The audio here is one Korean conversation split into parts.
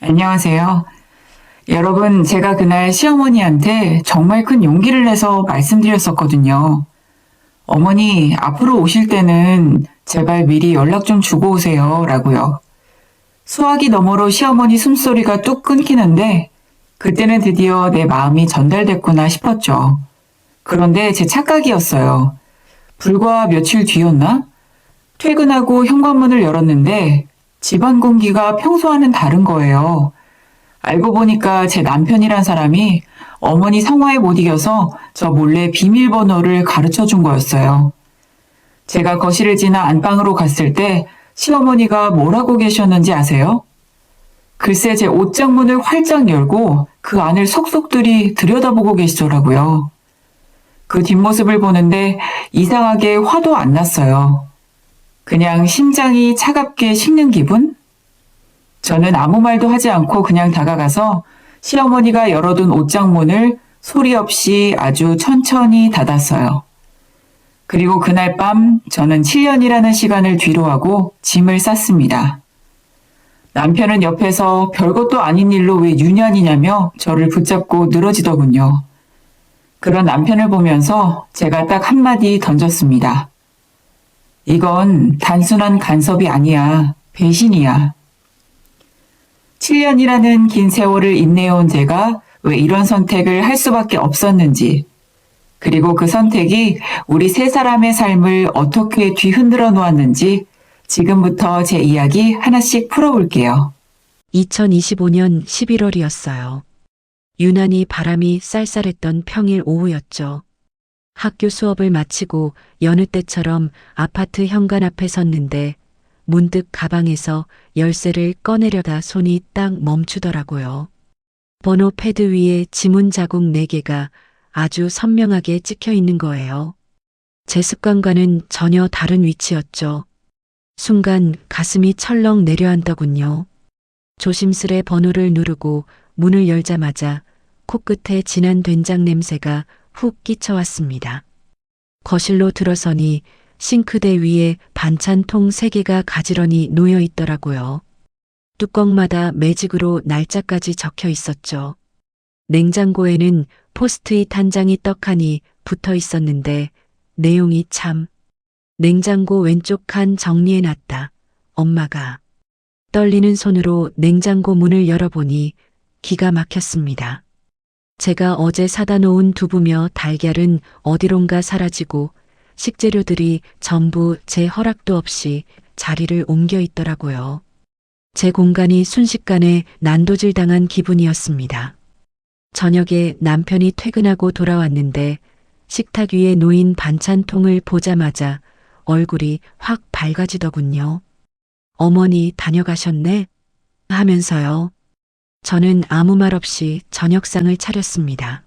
안녕하세요. 여러분, 제가 그날 시어머니한테 정말 큰 용기를 내서 말씀드렸었거든요. 어머니, 앞으로 오실 때는 제발 미리 연락 좀 주고 오세요. 라고요. 수화기 너머로 시어머니 숨소리가 뚝 끊기는데, 그때는 드디어 내 마음이 전달됐구나 싶었죠. 그런데 제 착각이었어요. 불과 며칠 뒤였나? 퇴근하고 현관문을 열었는데, 집안 공기가 평소와는 다른 거예요. 알고 보니까 제 남편이란 사람이 어머니 성화에 못 이겨서 저 몰래 비밀번호를 가르쳐 준 거였어요. 제가 거실을 지나 안방으로 갔을 때 시어머니가 뭘 하고 계셨는지 아세요? 글쎄 제 옷장문을 활짝 열고 그 안을 속속들이 들여다보고 계시더라고요. 그 뒷모습을 보는데 이상하게 화도 안 났어요. 그냥 심장이 차갑게 식는 기분? 저는 아무 말도 하지 않고 그냥 다가가서 시어머니가 열어둔 옷장문을 소리 없이 아주 천천히 닫았어요. 그리고 그날 밤 저는 7년이라는 시간을 뒤로하고 짐을 쌌습니다. 남편은 옆에서 별것도 아닌 일로 왜 유년이냐며 저를 붙잡고 늘어지더군요. 그런 남편을 보면서 제가 딱 한마디 던졌습니다. 이건 단순한 간섭이 아니야. 배신이야. 7년이라는 긴 세월을 인내해온 제가 왜 이런 선택을 할 수밖에 없었는지, 그리고 그 선택이 우리 세 사람의 삶을 어떻게 뒤흔들어 놓았는지 지금부터 제 이야기 하나씩 풀어볼게요. 2025년 11월이었어요. 유난히 바람이 쌀쌀했던 평일 오후였죠. 학교 수업을 마치고 여느 때처럼 아파트 현관 앞에 섰는데 문득 가방에서 열쇠를 꺼내려다 손이 딱 멈추더라고요. 번호 패드 위에 지문 자국 4개가 아주 선명하게 찍혀 있는 거예요. 제 습관과는 전혀 다른 위치였죠. 순간 가슴이 철렁 내려앉더군요. 조심스레 번호를 누르고 문을 열자마자 코끝에 진한 된장 냄새가 훅 끼쳐왔습니다. 거실로 들어서니 싱크대 위에 반찬통 3개가 가지런히 놓여 있더라고요. 뚜껑마다 매직으로 날짜까지 적혀 있었죠. 냉장고에는 포스트잇 한 장이 떡하니 붙어 있었는데 내용이 참. 냉장고 왼쪽 칸 정리해놨다. 엄마가. 떨리는 손으로 냉장고 문을 열어보니 기가 막혔습니다. 제가 어제 사다 놓은 두부며 달걀은 어디론가 사라지고 식재료들이 전부 제 허락도 없이 자리를 옮겨 있더라고요. 제 공간이 순식간에 난도질 당한 기분이었습니다. 저녁에 남편이 퇴근하고 돌아왔는데 식탁 위에 놓인 반찬통을 보자마자 얼굴이 확 밝아지더군요. 어머니 다녀가셨네? 하면서요. 저는 아무 말 없이 저녁상을 차렸습니다.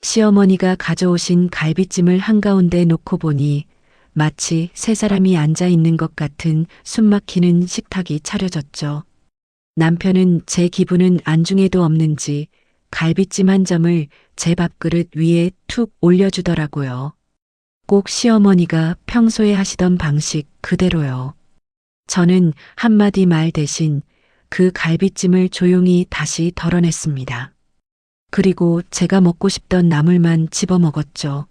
시어머니가 가져오신 갈비찜을 한가운데 놓고 보니 마치 세 사람이 앉아 있는 것 같은 숨막히는 식탁이 차려졌죠. 남편은 제 기분은 안중에도 없는지 갈비찜 한 점을 제 밥그릇 위에 툭 올려주더라고요. 꼭 시어머니가 평소에 하시던 방식 그대로요. 저는 한마디 말 대신 그 갈비찜을 조용히 다시 덜어냈습니다. 그리고 제가 먹고 싶던 나물만 집어 먹었죠.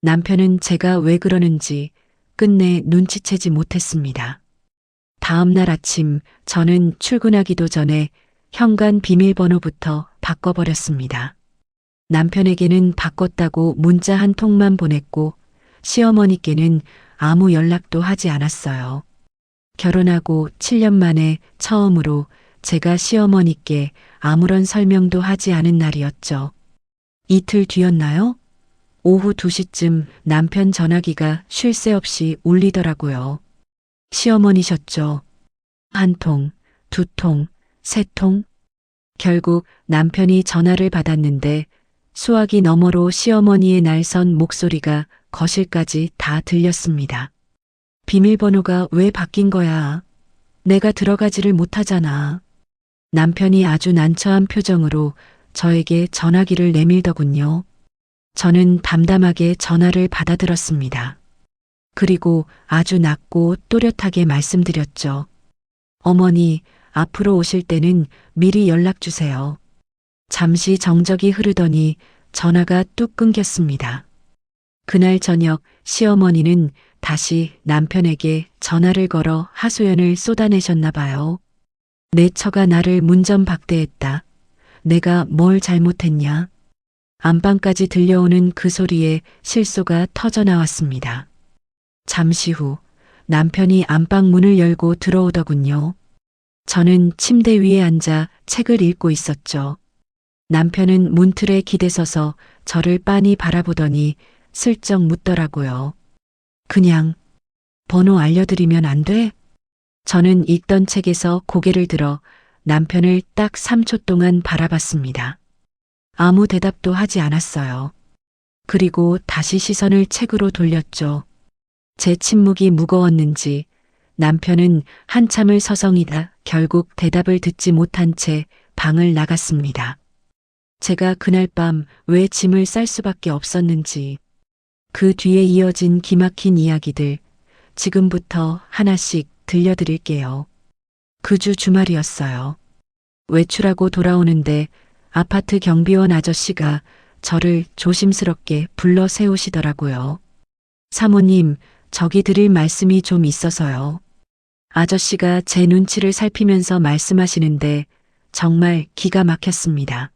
남편은 제가 왜 그러는지 끝내 눈치채지 못했습니다. 다음 날 아침 저는 출근하기도 전에 현관 비밀번호부터 바꿔버렸습니다. 남편에게는 바꿨다고 문자 한 통만 보냈고 시어머니께는 아무 연락도 하지 않았어요. 결혼하고 7년 만에 처음으로 제가 시어머니께 아무런 설명도 하지 않은 날이었죠. 이틀 뒤였나요? 오후 2시쯤 남편 전화기가 쉴 새 없이 울리더라고요. 시어머니셨죠? 1통, 2통, 3통? 결국 남편이 전화를 받았는데 수화기 너머로 시어머니의 날선 목소리가 거실까지 다 들렸습니다. 비밀번호가 왜 바뀐 거야? 내가 들어가지를 못하잖아. 남편이 아주 난처한 표정으로 저에게 전화기를 내밀더군요. 저는 담담하게 전화를 받아들었습니다. 그리고 아주 낮고 또렷하게 말씀드렸죠. 어머니, 앞으로 오실 때는 미리 연락 주세요. 잠시 정적이 흐르더니 전화가 뚝 끊겼습니다. 그날 저녁 시어머니는 다시 남편에게 전화를 걸어 하소연을 쏟아내셨나 봐요. 내 처가 나를 문전박대했다. 내가 뭘 잘못했냐? 안방까지 들려오는 그 소리에 실소가 터져 나왔습니다. 잠시 후 남편이 안방 문을 열고 들어오더군요. 저는 침대 위에 앉아 책을 읽고 있었죠. 남편은 문틀에 기대서서 저를 빤히 바라보더니 슬쩍 묻더라고요. 그냥 번호 알려드리면 안 돼? 저는 읽던 책에서 고개를 들어 남편을 딱 3초 동안 바라봤습니다. 아무 대답도 하지 않았어요. 그리고 다시 시선을 책으로 돌렸죠. 제 침묵이 무거웠는지 남편은 한참을 서성이다 결국 대답을 듣지 못한 채 방을 나갔습니다. 제가 그날 밤 왜 짐을 쌀 수밖에 없었는지, 그 뒤에 이어진 기막힌 이야기들 지금부터 하나씩 들려드릴게요. 그 주 주말이었어요. 외출하고 돌아오는데 아파트 경비원 아저씨가 저를 조심스럽게 불러 세우시더라고요. 사모님, 저기 드릴 말씀이 좀 있어서요. 아저씨가 제 눈치를 살피면서 말씀하시는데 정말 기가 막혔습니다.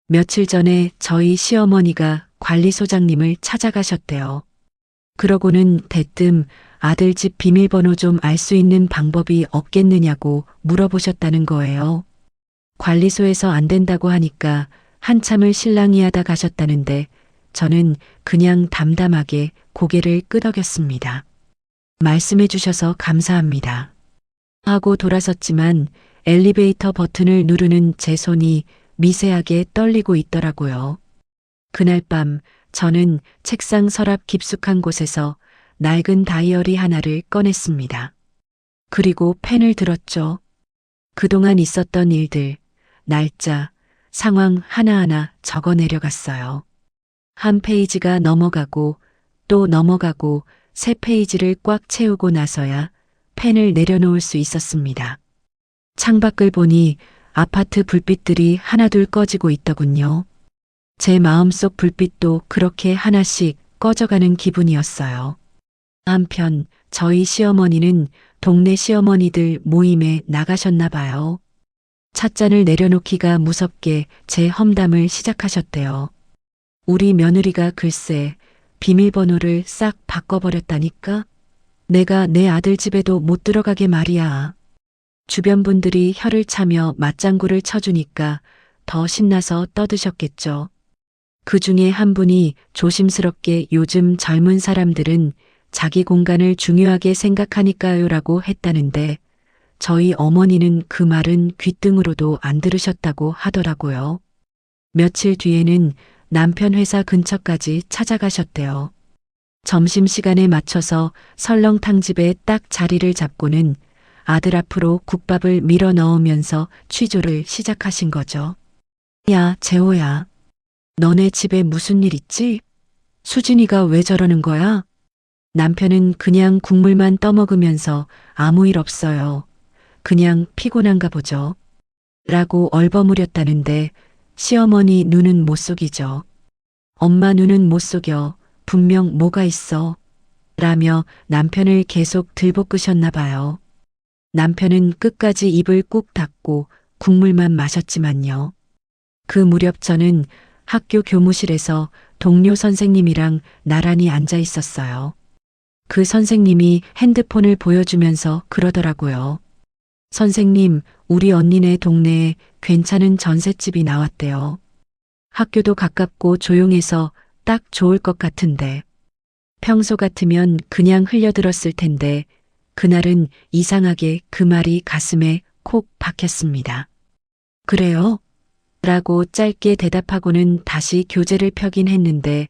며칠 전에 저희 시어머니가 관리소장님을 찾아가셨대요. 그러고는 대뜸 아들 집 비밀번호 좀 알 수 있는 방법이 없겠느냐고 물어보셨다는 거예요. 관리소에서 안 된다고 하니까 한참을 실랑이하다 가셨다는데 저는 그냥 담담하게 고개를 끄덕였습니다. 말씀해 주셔서 감사합니다. 하고 돌아섰지만 엘리베이터 버튼을 누르는 제 손이 미세하게 떨리고 있더라고요. 그날 밤 저는 책상 서랍 깊숙한 곳에서 낡은 다이어리 하나를 꺼냈습니다. 그리고 펜을 들었죠. 그동안 있었던 일들, 날짜, 상황 하나하나 적어 내려갔어요. 한 페이지가 넘어가고 또 넘어가고 세 페이지를 꽉 채우고 나서야 펜을 내려놓을 수 있었습니다. 창밖을 보니 아파트 불빛들이 하나둘 꺼지고 있더군요. 제 마음속 불빛도 그렇게 하나씩 꺼져가는 기분이었어요. 한편 저희 시어머니는 동네 시어머니들 모임에 나가셨나 봐요. 찻잔을 내려놓기가 무섭게 제 험담을 시작하셨대요. 우리 며느리가 글쎄 비밀번호를 싹 바꿔버렸다니까? 내가 내 아들 집에도 못 들어가게 말이야. 주변 분들이 혀를 차며 맞장구를 쳐주니까 더 신나서 떠드셨겠죠. 그 중에 한 분이 조심스럽게 요즘 젊은 사람들은 자기 공간을 중요하게 생각하니까요라고 했다는데 저희 어머니는 그 말은 귓등으로도 안 들으셨다고 하더라고요. 며칠 뒤에는 남편 회사 근처까지 찾아가셨대요. 점심시간에 맞춰서 설렁탕집에 딱 자리를 잡고는 아들 앞으로 국밥을 밀어 넣으면서 취조를 시작하신 거죠. 야, 재호야. 너네 집에 무슨 일 있지? 수진이가 왜 저러는 거야? 남편은 그냥 국물만 떠먹으면서 아무 일 없어요. 그냥 피곤한가 보죠. 라고 얼버무렸다는데 시어머니 눈은 못 속이죠. 엄마 눈은 못 속여. 분명 뭐가 있어. 라며 남편을 계속 들볶으셨나 봐요. 남편은 끝까지 입을 꾹 닫고 국물만 마셨지만요. 그 무렵 저는 학교 교무실에서 동료 선생님이랑 나란히 앉아 있었어요. 그 선생님이 핸드폰을 보여주면서 그러더라고요. 선생님, 우리 언니네 동네에 괜찮은 전셋집이 나왔대요. 학교도 가깝고 조용해서 딱 좋을 것 같은데. 평소 같으면 그냥 흘려들었을 텐데 그날은 이상하게 그 말이 가슴에 콕 박혔습니다. 그래요? 라고 짧게 대답하고는 다시 교재를 펴긴 했는데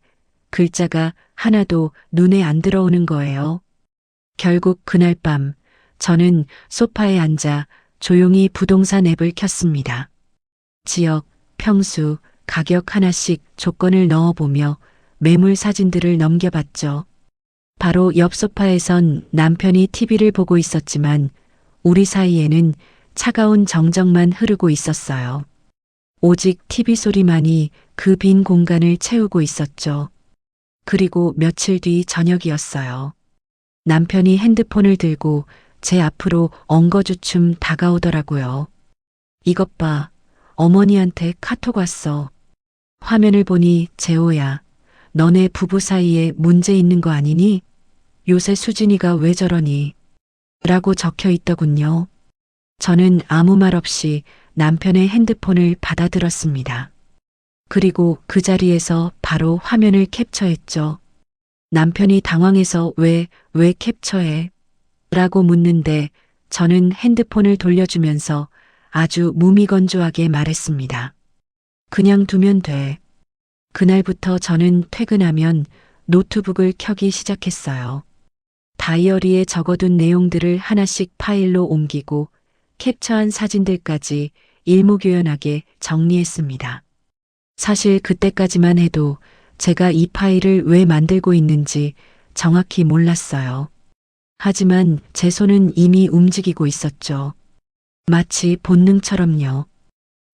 글자가 하나도 눈에 안 들어오는 거예요. 결국 그날 밤 저는 소파에 앉아 조용히 부동산 앱을 켰습니다. 지역, 평수, 가격 하나씩 조건을 넣어보며 매물 사진들을 넘겨봤죠. 바로 옆 소파에선 남편이 TV를 보고 있었지만 우리 사이에는 차가운 정적만 흐르고 있었어요. 오직 TV 소리만이 그 빈 공간을 채우고 있었죠. 그리고 며칠 뒤 저녁이었어요. 남편이 핸드폰을 들고 제 앞으로 엉거주춤 다가오더라고요. 이것 봐. 어머니한테 카톡 왔어. 화면을 보니 재호야. 너네 부부 사이에 문제 있는 거 아니니? 요새 수진이가 왜 저러니? 라고 적혀 있더군요. 저는 아무 말 없이 남편의 핸드폰을 받아들었습니다. 그리고 그 자리에서 바로 화면을 캡처했죠. 남편이 당황해서 왜 캡처해? 라고 묻는데 저는 핸드폰을 돌려주면서 아주 무미건조하게 말했습니다. 그냥 두면 돼. 그날부터 저는 퇴근하면 노트북을 켜기 시작했어요. 다이어리에 적어둔 내용들을 하나씩 파일로 옮기고 캡처한 사진들까지 일목요연하게 정리했습니다. 사실 그때까지만 해도 제가 이 파일을 왜 만들고 있는지 정확히 몰랐어요. 하지만 제 손은 이미 움직이고 있었죠. 마치 본능처럼요.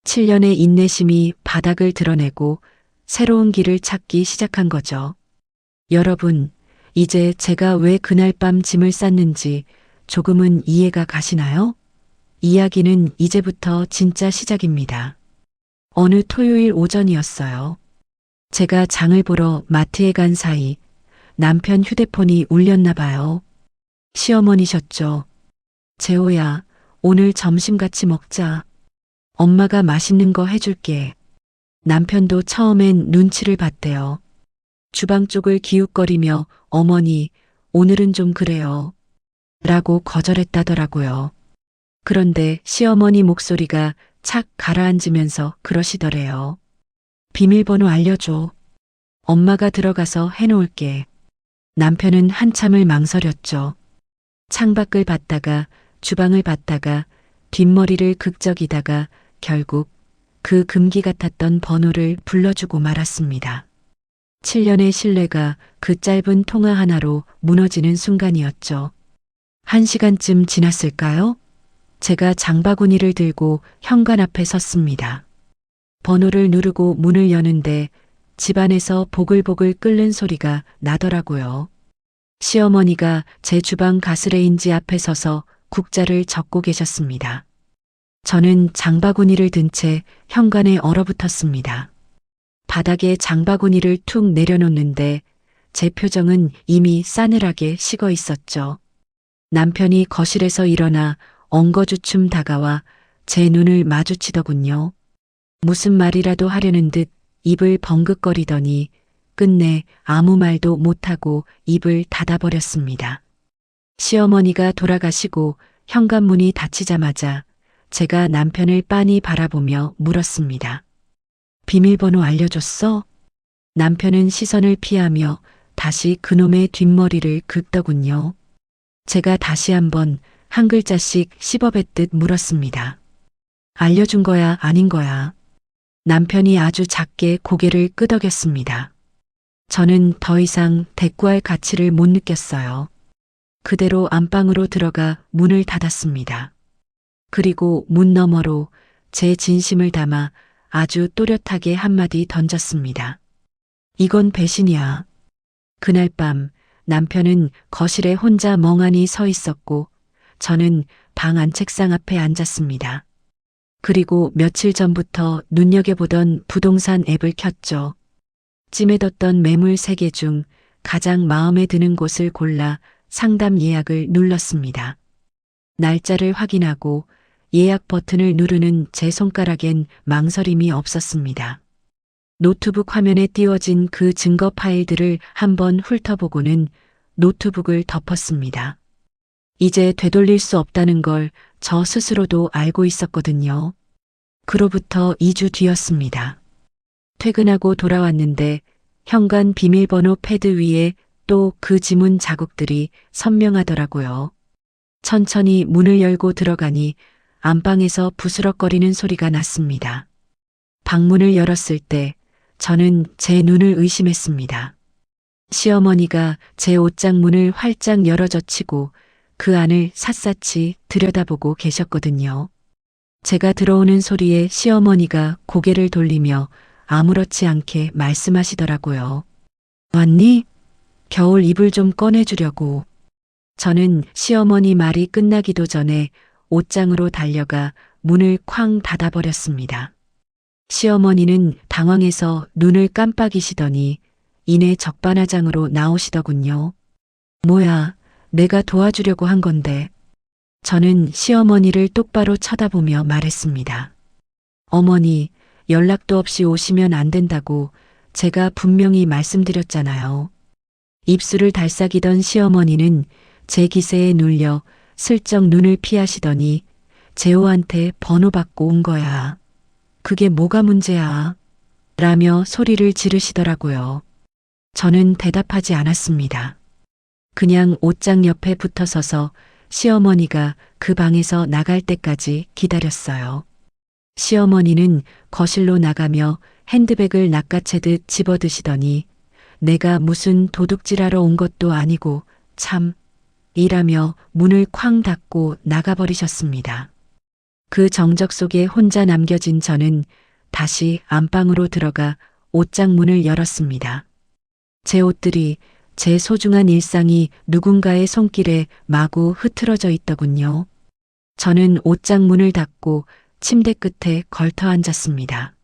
7년의 인내심이 바닥을 드러내고 새로운 길을 찾기 시작한 거죠. 여러분, 이제 제가 왜 그날 밤 짐을 쌌는지 조금은 이해가 가시나요? 이야기는 이제부터 진짜 시작입니다. 어느 토요일 오전이었어요. 제가 장을 보러 마트에 간 사이 남편 휴대폰이 울렸나 봐요. 시어머니셨죠. 재호야, 오늘 점심 같이 먹자. 엄마가 맛있는 거 해줄게. 남편도 처음엔 눈치를 봤대요. 주방 쪽을 기웃거리며 어머니, 오늘은 좀 그래요. 라고 거절했다더라고요. 그런데 시어머니 목소리가 착 가라앉으면서 그러시더래요. 비밀번호 알려줘. 엄마가 들어가서 해놓을게. 남편은 한참을 망설였죠. 창밖을 봤다가 주방을 봤다가 뒷머리를 극적이다가 결국 그 금기 같았던 번호를 불러주고 말았습니다. 7년의 신뢰가 그 짧은 통화 하나로 무너지는 순간이었죠. 1시간쯤 지났을까요? 제가 장바구니를 들고 현관 앞에 섰습니다. 번호를 누르고 문을 여는데 집안에서 보글보글 끓는 소리가 나더라고요. 시어머니가 제 주방 가스레인지 앞에 서서 국자를 적고 계셨습니다. 저는 장바구니를 든 채 현관에 얼어붙었습니다. 바닥에 장바구니를 툭 내려놓는데 제 표정은 이미 싸늘하게 식어 있었죠. 남편이 거실에서 일어나 엉거주춤 다가와 제 눈을 마주치더군요. 무슨 말이라도 하려는 듯 입을 벙긋거리더니 끝내 아무 말도 못하고 입을 닫아버렸습니다. 시어머니가 돌아가시고 현관문이 닫히자마자 제가 남편을 빤히 바라보며 물었습니다. 비밀번호 알려줬어? 남편은 시선을 피하며 다시 그놈의 뒷머리를 긁더군요. 제가 다시 한번 한 글자씩 씹어뱉듯 물었습니다. 알려준 거야, 아닌 거야? 남편이 아주 작게 고개를 끄덕였습니다. 저는 더 이상 대꾸할 가치를 못 느꼈어요. 그대로 안방으로 들어가 문을 닫았습니다. 그리고 문 너머로 제 진심을 담아 아주 또렷하게 한마디 던졌습니다. 이건 배신이야. 그날 밤 남편은 거실에 혼자 멍하니 서 있었고 저는 방 안 책상 앞에 앉았습니다. 그리고 며칠 전부터 눈여겨보던 부동산 앱을 켰죠. 찜해뒀던 매물 3개 중 가장 마음에 드는 곳을 골라 상담 예약을 눌렀습니다. 날짜를 확인하고 예약 버튼을 누르는 제 손가락엔 망설임이 없었습니다. 노트북 화면에 띄워진 그 증거 파일들을 한번 훑어보고는 노트북을 덮었습니다. 이제 되돌릴 수 없다는 걸 저 스스로도 알고 있었거든요. 그로부터 2주 뒤였습니다. 퇴근하고 돌아왔는데 현관 비밀번호 패드 위에 또 그 지문 자국들이 선명하더라고요. 천천히 문을 열고 들어가니 안방에서 부스럭거리는 소리가 났습니다. 방문을 열었을 때 저는 제 눈을 의심했습니다. 시어머니가 제 옷장 문을 활짝 열어젖히고 그 안을 샅샅이 들여다보고 계셨거든요. 제가 들어오는 소리에 시어머니가 고개를 돌리며 아무렇지 않게 말씀하시더라고요. 왔니? 겨울 이불 좀 꺼내주려고. 저는 시어머니 말이 끝나기도 전에 옷장으로 달려가 문을 쾅 닫아버렸습니다. 시어머니는 당황해서 눈을 깜빡이시더니 이내 적반하장으로 나오시더군요. 뭐야, 내가 도와주려고 한 건데. 저는 시어머니를 똑바로 쳐다보며 말했습니다. 어머니, 연락도 없이 오시면 안 된다고 제가 분명히 말씀드렸잖아요. 입술을 달싹이던 시어머니는 제 기세에 눌려 슬쩍 눈을 피하시더니 재호한테 번호 받고 온 거야. 그게 뭐가 문제야? 라며 소리를 지르시더라고요. 저는 대답하지 않았습니다. 그냥 옷장 옆에 붙어 서서 시어머니가 그 방에서 나갈 때까지 기다렸어요. 시어머니는 거실로 나가며 핸드백을 낚아채듯 집어드시더니 내가 무슨 도둑질하러 온 것도 아니고 참 이라며 문을 쾅 닫고 나가버리셨습니다. 그 정적 속에 혼자 남겨진 저는 다시 안방으로 들어가 옷장 문을 열었습니다. 제 옷들이 제 소중한 일상이 누군가의 손길에 마구 흐트러져 있더군요. 저는 옷장 문을 닫고 침대 끝에 걸터 앉았습니다.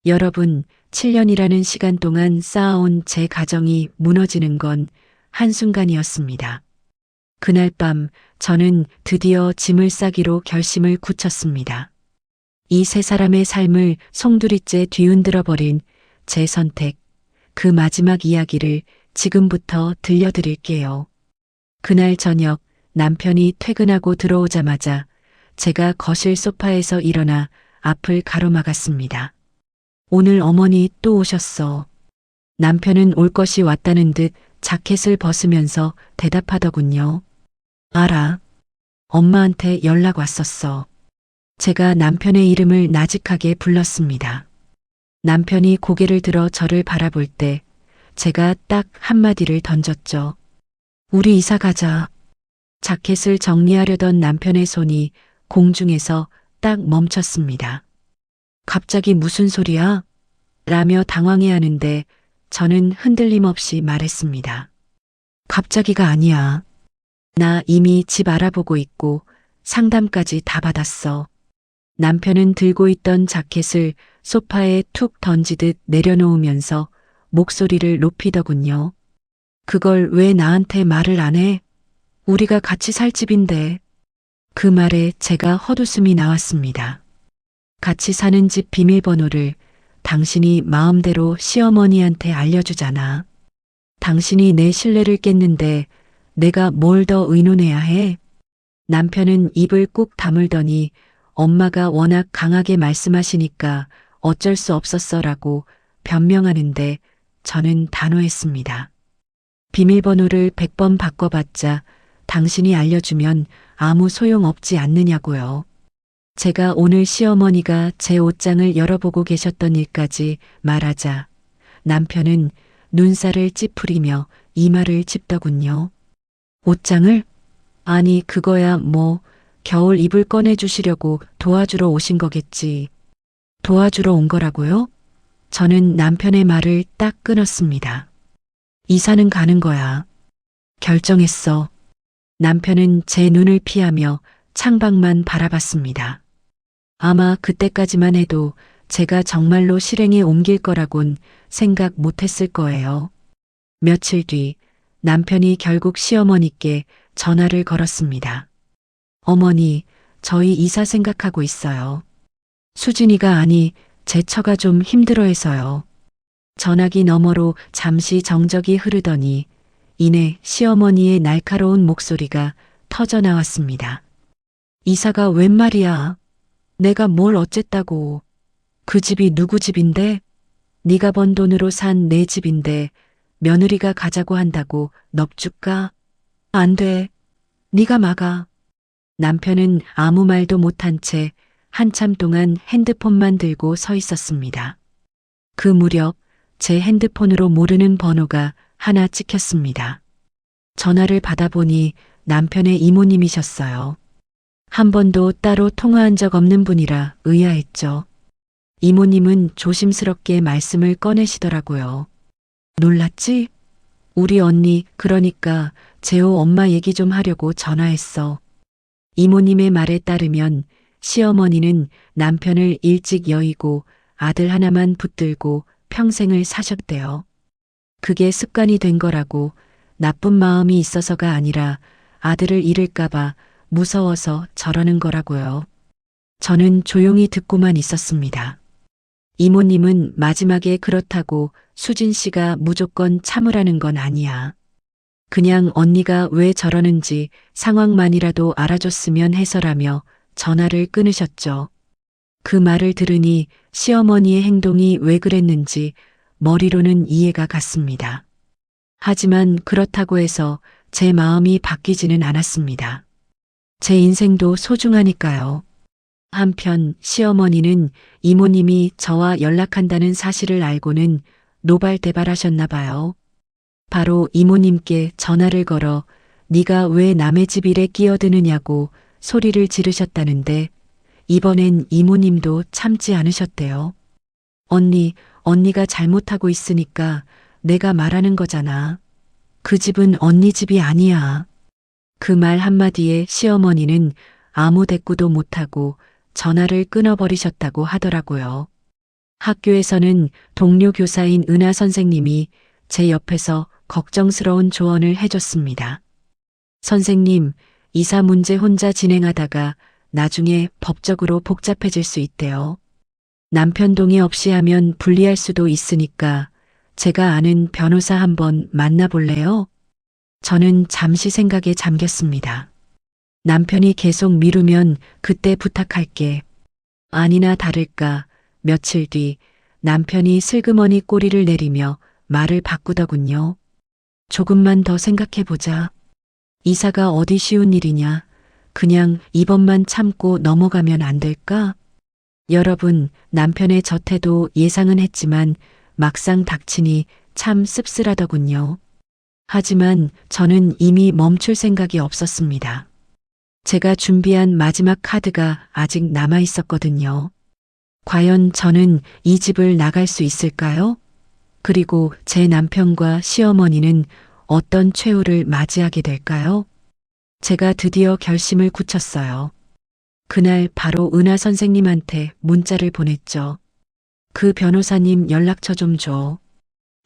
여러분, 7년이라는 시간 동안 쌓아온 제 가정이 무너지는 건 한순간이었습니다. 그날 밤 저는 드디어 짐을 싸기로 결심을 굳혔습니다. 이 세 사람의 삶을 송두리째 뒤흔들어 버린 제 선택, 그 마지막 이야기를 지금부터 들려드릴게요. 그날 저녁 남편이 퇴근하고 들어오자마자 제가 거실 소파에서 일어나 앞을 가로막았습니다. 오늘 어머니 또 오셨어. 남편은 올 것이 왔다는 듯 자켓을 벗으면서 대답하더군요. 알아. 엄마한테 연락 왔었어. 제가 남편의 이름을 나직하게 불렀습니다. 남편이 고개를 들어 저를 바라볼 때 제가 딱 한마디를 던졌죠. 우리 이사 가자. 자켓을 정리하려던 남편의 손이 공중에서 딱 멈췄습니다. 갑자기 무슨 소리야? 라며 당황해하는데 저는 흔들림 없이 말했습니다. 갑자기가 아니야. 나 이미 집 알아보고 있고 상담까지 다 받았어. 남편은 들고 있던 자켓을 소파에 툭 던지듯 내려놓으면서 목소리를 높이더군요. 그걸 왜 나한테 말을 안 해? 우리가 같이 살 집인데. 그 말에 제가 헛웃음이 나왔습니다. 같이 사는 집 비밀번호를 당신이 마음대로 시어머니한테 알려주잖아. 당신이 내 신뢰를 깼는데 내가 뭘 더 의논해야 해? 남편은 입을 꾹 다물더니 엄마가 워낙 강하게 말씀하시니까 어쩔 수 없었어라고 변명하는데 저는 단호했습니다. 비밀번호를 100번 바꿔봤자 당신이 알려주면 아무 소용 없지 않느냐고요. 제가 오늘 시어머니가 제 옷장을 열어보고 계셨던 일까지 말하자 남편은 눈살을 찌푸리며 이마를 짚더군요. 옷장을? 아니 그거야 뭐 겨울 이불 꺼내주시려고 도와주러 오신 거겠지. 도와주러 온 거라고요? 저는 남편의 말을 딱 끊었습니다. 이사는 가는 거야. 결정했어. 남편은 제 눈을 피하며 창밖만 바라봤습니다. 아마 그때까지만 해도 제가 정말로 실행에 옮길 거라곤 생각 못했을 거예요. 며칠 뒤 남편이 결국 시어머니께 전화를 걸었습니다. 어머니, 저희 이사 생각하고 있어요. 수진이가 아니 제 처가 좀 힘들어해서요. 전화기 너머로 잠시 정적이 흐르더니 이내 시어머니의 날카로운 목소리가 터져 나왔습니다. 이사가 웬 말이야? 내가 뭘 어쨌다고. 그 집이 누구 집인데? 네가 번 돈으로 산 내 집인데 며느리가 가자고 한다고 넙죽까? 안 돼. 네가 막아. 남편은 아무 말도 못한 채 한참 동안 핸드폰만 들고 서 있었습니다. 그 무렵 제 핸드폰으로 모르는 번호가 하나 찍혔습니다. 전화를 받아보니 남편의 이모님이셨어요. 한 번도 따로 통화한 적 없는 분이라 의아했죠. 이모님은 조심스럽게 말씀을 꺼내시더라고요. 놀랐지? 우리 언니, 그러니까 재호 엄마 얘기 좀 하려고 전화했어. 이모님의 말에 따르면 시어머니는 남편을 일찍 여의고 아들 하나만 붙들고 평생을 사셨대요. 그게 습관이 된 거라고, 나쁜 마음이 있어서가 아니라 아들을 잃을까봐 무서워서 저러는 거라고요. 저는 조용히 듣고만 있었습니다. 이모님은 마지막에 그렇다고 수진 씨가 무조건 참으라는 건 아니야. 그냥 언니가 왜 저러는지 상황만이라도 알아줬으면 해서라며 전화를 끊으셨죠. 그 말을 들으니 시어머니의 행동이 왜 그랬는지 머리로는 이해가 갔습니다. 하지만 그렇다고 해서 제 마음이 바뀌지는 않았습니다. 제 인생도 소중하니까요. 한편 시어머니는 이모님이 저와 연락한다는 사실을 알고는 노발대발하셨나 봐요. 바로 이모님께 전화를 걸어 네가 왜 남의 집 일에 끼어드느냐고 소리를 지르셨다는데 이번엔 이모님도 참지 않으셨대요. 언니가 잘못하고 있으니까 내가 말하는 거잖아. 그 집은 언니 집이 아니야. 그 말 한마디에 시어머니는 아무 대꾸도 못하고 전화를 끊어버리셨다고 하더라고요. 학교에서는 동료 교사인 은하 선생님이 제 옆에서 걱정스러운 조언을 해줬습니다. 선생님, 이사 문제 혼자 진행하다가 나중에 법적으로 복잡해질 수 있대요. 남편 동의 없이 하면 불리할 수도 있으니까 제가 아는 변호사 한번 만나볼래요? 저는 잠시 생각에 잠겼습니다. 남편이 계속 미루면 그때 부탁할게. 아니나 다를까 며칠 뒤 남편이 슬그머니 꼬리를 내리며 말을 바꾸더군요. 조금만 더 생각해보자. 이사가 어디 쉬운 일이냐. 그냥 이번만 참고 넘어가면 안 될까? 여러분, 남편의 저 태도 예상은 했지만 막상 닥치니 참 씁쓸하더군요. 하지만 저는 이미 멈출 생각이 없었습니다. 제가 준비한 마지막 카드가 아직 남아 있었거든요. 과연 저는 이 집을 나갈 수 있을까요? 그리고 제 남편과 시어머니는 어떤 최후를 맞이하게 될까요? 제가 드디어 결심을 굳혔어요. 그날 바로 은하 선생님한테 문자를 보냈죠. 그 변호사님 연락처 좀 줘.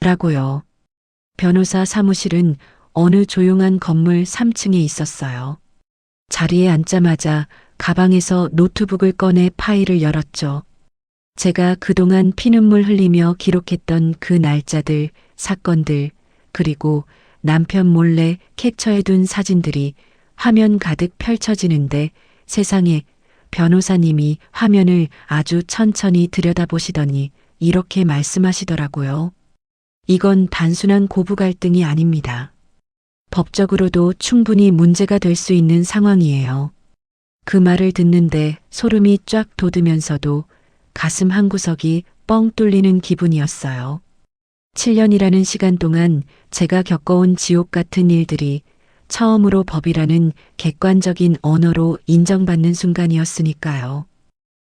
라고요. 변호사 사무실은 어느 조용한 건물 3층에 있었어요. 자리에 앉자마자 가방에서 노트북을 꺼내 파일을 열었죠. 제가 그동안 피눈물 흘리며 기록했던 그 날짜들, 사건들, 그리고 남편 몰래 캡처해둔 사진들이 화면 가득 펼쳐지는데 세상에 변호사님이 화면을 아주 천천히 들여다보시더니 이렇게 말씀하시더라고요. 이건 단순한 고부 갈등이 아닙니다. 법적으로도 충분히 문제가 될 수 있는 상황이에요. 그 말을 듣는데 소름이 쫙 돋으면서도 가슴 한구석이 뻥 뚫리는 기분이었어요. 7년이라는 시간 동안 제가 겪어온 지옥 같은 일들이 처음으로 법이라는 객관적인 언어로 인정받는 순간이었으니까요.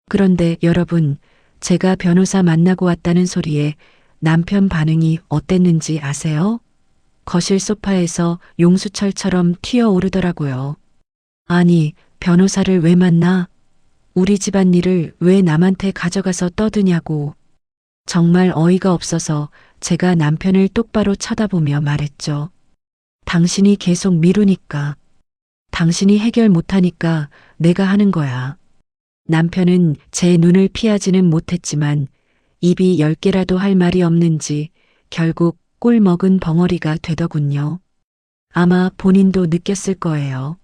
그런데 여러분, 제가 변호사 만나고 왔다는 소리에 남편 반응이 어땠는지 아세요? 거실 소파에서 용수철처럼 튀어오르더라고요. 아니, 변호사를 왜 만나? 우리 집안일을 왜 남한테 가져가서 떠드냐고. 정말 어이가 없어서 제가 남편을 똑바로 쳐다보며 말했죠. 당신이 계속 미루니까. 당신이 해결 못하니까 내가 하는 거야. 남편은 제 눈을 피하지는 못했지만 입이 10개라도 할 말이 없는지 결국 꿀 먹은 벙어리가 되더군요. 아마 본인도 느꼈을 거예요.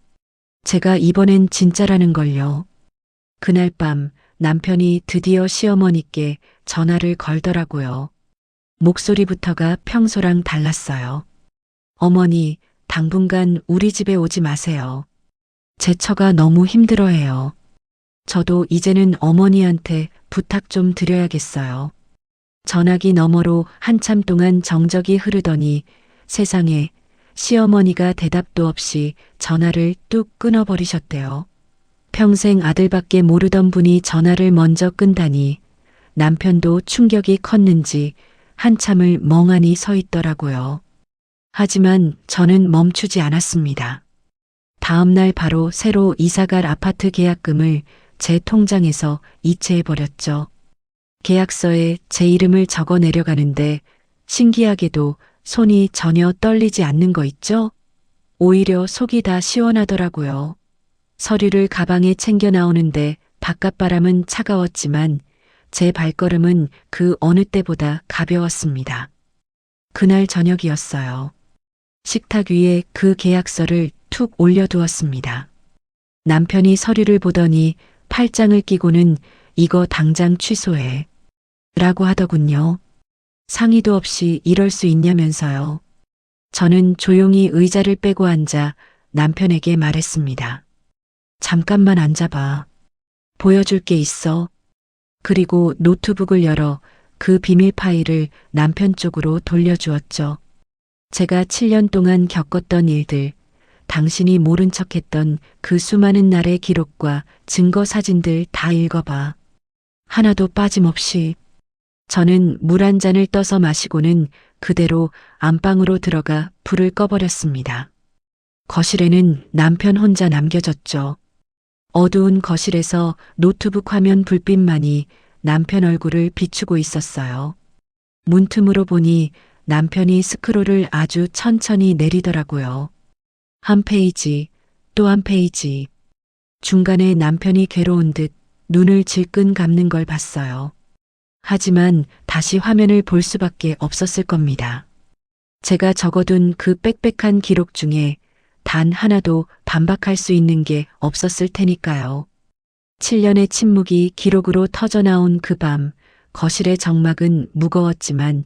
제가 이번엔 진짜라는 걸요. 그날 밤 남편이 드디어 시어머니께 전화를 걸더라고요. 목소리부터가 평소랑 달랐어요. 어머니, 당분간 우리 집에 오지 마세요. 제 처가 너무 힘들어해요. 저도 이제는 어머니한테 부탁 좀 드려야겠어요. 전화기 너머로 한참 동안 정적이 흐르더니 세상에 시어머니가 대답도 없이 전화를 뚝 끊어버리셨대요. 평생 아들밖에 모르던 분이 전화를 먼저 끈다니 남편도 충격이 컸는지 한참을 멍하니 서 있더라고요. 하지만 저는 멈추지 않았습니다. 다음 날 바로 새로 이사갈 아파트 계약금을 제 통장에서 이체해버렸죠. 계약서에 제 이름을 적어 내려가는데 신기하게도 손이 전혀 떨리지 않는 거 있죠? 오히려 속이 다 시원하더라고요. 서류를 가방에 챙겨 나오는데 바깥바람은 차가웠지만 제 발걸음은 그 어느 때보다 가벼웠습니다. 그날 저녁이었어요. 식탁 위에 그 계약서를 툭 올려두었습니다. 남편이 서류를 보더니 팔짱을 끼고는 이거 당장 취소해. 라고 하더군요. 상의도 없이 이럴 수 있냐면서요. 저는 조용히 의자를 빼고 앉아 남편에게 말했습니다. 잠깐만 앉아봐. 보여줄 게 있어. 그리고 노트북을 열어 그 비밀 파일을 남편 쪽으로 돌려주었죠. 제가 7년 동안 겪었던 일들, 당신이 모른 척했던 그 수많은 날의 기록과 증거 사진들 다 읽어봐. 하나도 빠짐없이. 저는 물 한 잔을 떠서 마시고는 그대로 안방으로 들어가 불을 꺼버렸습니다. 거실에는 남편 혼자 남겨졌죠. 어두운 거실에서 노트북 화면 불빛만이 남편 얼굴을 비추고 있었어요. 문틈으로 보니 남편이 스크롤을 아주 천천히 내리더라고요. 한 페이지, 또 한 페이지. 중간에 남편이 괴로운 듯 눈을 질끈 감는 걸 봤어요. 하지만 다시 화면을 볼 수밖에 없었을 겁니다. 제가 적어둔 그 빽빽한 기록 중에 단 하나도 반박할 수 있는 게 없었을 테니까요. 7년의 침묵이 기록으로 터져나온 그 밤, 거실의 정막은 무거웠지만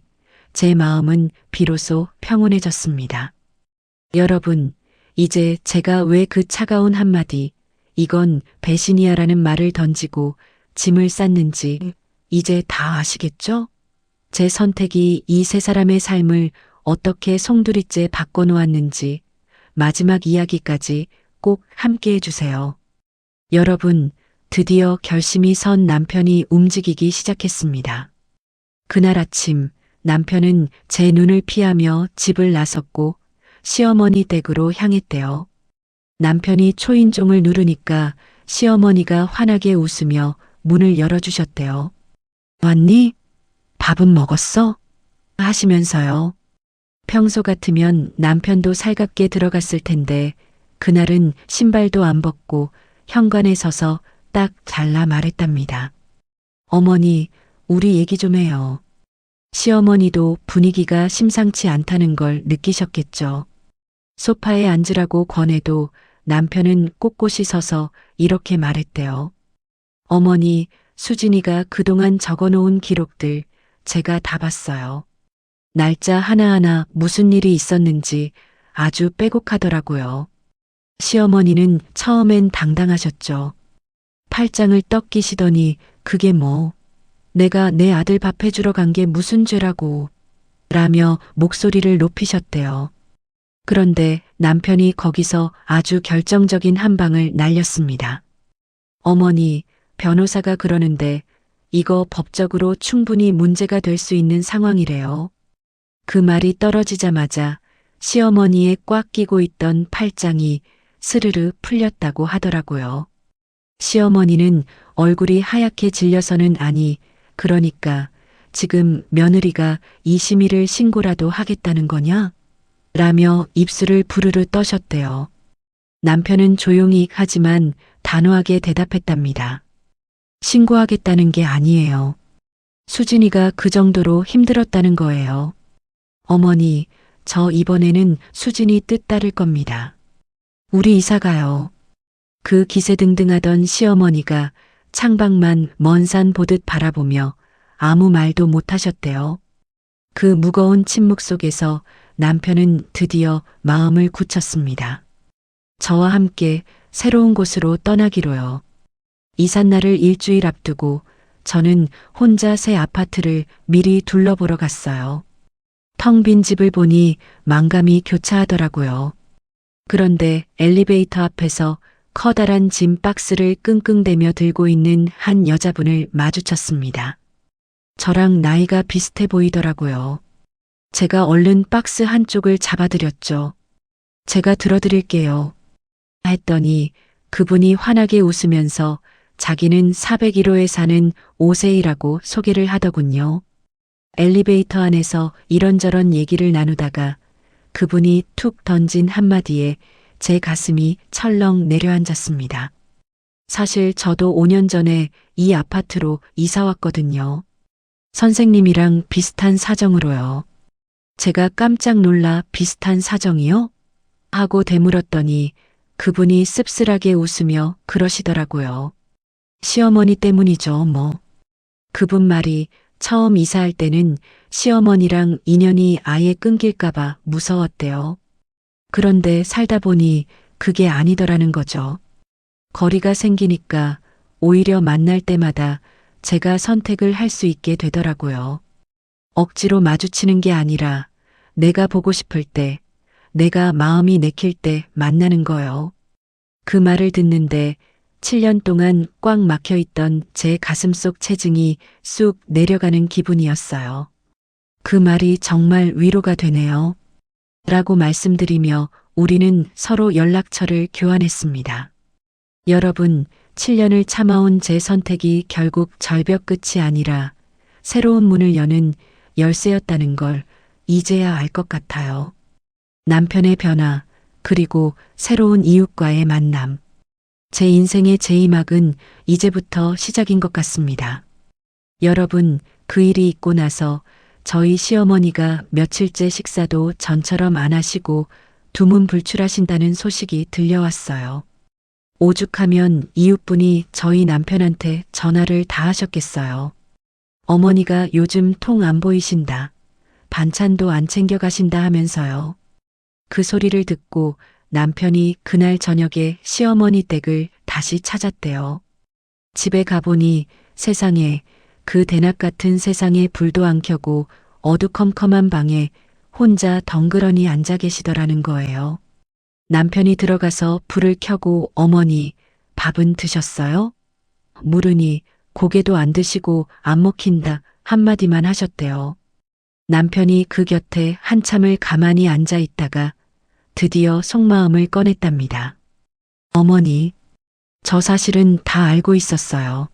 제 마음은 비로소 평온해졌습니다. 여러분, 이제 제가 왜 그 차가운 한마디, 이건 배신이야라는 말을 던지고 짐을 쌌는지 이제 다 아시겠죠? 제 선택이 이 세 사람의 삶을 어떻게 송두리째 바꿔놓았는지 마지막 이야기까지 꼭 함께 해주세요. 여러분, 드디어 결심이 선 남편이 움직이기 시작했습니다. 그날 아침 남편은 제 눈을 피하며 집을 나섰고 시어머니 댁으로 향했대요. 남편이 초인종을 누르니까 시어머니가 환하게 웃으며 문을 열어주셨대요. 왔니? 밥은 먹었어? 하시면서요. 평소 같으면 남편도 살갑게 들어갔을 텐데 그날은 신발도 안 벗고 현관에 서서 딱 잘라 말했답니다. 어머니, 우리 얘기 좀 해요. 시어머니도 분위기가 심상치 않다는 걸 느끼셨겠죠. 소파에 앉으라고 권해도 남편은 꼿꼿이 서서 이렇게 말했대요. 어머니, 수진이가 그동안 적어놓은 기록들 제가 다 봤어요. 날짜 하나하나 무슨 일이 있었는지 아주 빼곡하더라고요. 시어머니는 처음엔 당당하셨죠. 팔짱을 떡 끼시더니 그게 뭐, 내가 내 아들 밥 해주러 간 게 무슨 죄라고, 라며 목소리를 높이셨대요. 그런데 남편이 거기서 아주 결정적인 한 방을 날렸습니다. 어머니, 변호사가 그러는데 이거 법적으로 충분히 문제가 될 수 있는 상황이래요. 그 말이 떨어지자마자 시어머니의 꽉 끼고 있던 팔짱이 스르르 풀렸다고 하더라고요. 시어머니는 얼굴이 하얗게 질려서는 아니, 그러니까 지금 며느리가 이 심의를 신고라도 하겠다는 거냐? 라며 입술을 부르르 떠셨대요. 남편은 조용히 하지만 단호하게 대답했답니다. 신고하겠다는 게 아니에요. 수진이가 그 정도로 힘들었다는 거예요. 어머니, 저 이번에는 수진이 뜻 따를 겁니다. 우리 이사 가요. 그 기세등등하던 시어머니가 창밖만 먼 산 보듯 바라보며 아무 말도 못하셨대요. 그 무거운 침묵 속에서 남편은 드디어 마음을 굳혔습니다. 저와 함께 새로운 곳으로 떠나기로요. 이삿날을 일주일 앞두고 저는 혼자 새 아파트를 미리 둘러보러 갔어요. 텅 빈 집을 보니 만감이 교차하더라고요. 그런데 엘리베이터 앞에서 커다란 짐 박스를 끙끙대며 들고 있는 한 여자분을 마주쳤습니다. 저랑 나이가 비슷해 보이더라고요. 제가 얼른 박스 한쪽을 잡아드렸죠. 제가 들어드릴게요. 했더니 그분이 환하게 웃으면서 자기는 401호에 사는 오세이라고 소개를 하더군요. 엘리베이터 안에서 이런저런 얘기를 나누다가 그분이 툭 던진 한마디에 제 가슴이 철렁 내려앉았습니다. 사실 저도 5년 전에 이 아파트로 이사 왔거든요. 선생님이랑 비슷한 사정으로요. 제가 깜짝 놀라 비슷한 사정이요? 하고 되물었더니 그분이 씁쓸하게 웃으며 그러시더라고요. 시어머니 때문이죠, 뭐. 그분 말이 처음 이사할 때는 시어머니랑 인연이 아예 끊길까봐 무서웠대요. 그런데 살다 보니 그게 아니더라는 거죠. 거리가 생기니까 오히려 만날 때마다 제가 선택을 할 수 있게 되더라고요. 억지로 마주치는 게 아니라 내가 보고 싶을 때, 내가 마음이 내킬 때 만나는 거요. 그 말을 듣는데 7년 동안 꽉 막혀 있던 제 가슴속 체증이 쑥 내려가는 기분이었어요. 그 말이 정말 위로가 되네요. 라고 말씀드리며 우리는 서로 연락처를 교환했습니다. 여러분, 7년을 참아온 제 선택이 결국 절벽 끝이 아니라 새로운 문을 여는 열쇠였다는 걸 이제야 알 것 같아요. 남편의 변화, 그리고 새로운 이웃과의 만남. 제 인생의 제2막은 이제부터 시작인 것 같습니다. 여러분, 그 일이 있고 나서 저희 시어머니가 며칠째 식사도 전처럼 안 하시고 두문불출하신다는 소식이 들려왔어요. 오죽하면 이웃분이 저희 남편한테 전화를 다 하셨겠어요. 어머니가 요즘 통 안 보이신다. 반찬도 안 챙겨 가신다 하면서요. 그 소리를 듣고 남편이 그날 저녁에 시어머니 댁을 다시 찾았대요. 집에 가보니 세상에, 그 대낮 같은 세상에 불도 안 켜고 어두컴컴한 방에 혼자 덩그러니 앉아 계시더라는 거예요. 남편이 들어가서 불을 켜고 어머니, 밥은 드셨어요? 물으니 고개도 안 드시고 안 먹힌다 한마디만 하셨대요. 남편이 그 곁에 한참을 가만히 앉아 있다가 드디어 속마음을 꺼냈답니다. 어머니, 저 사실은 다 알고 있었어요.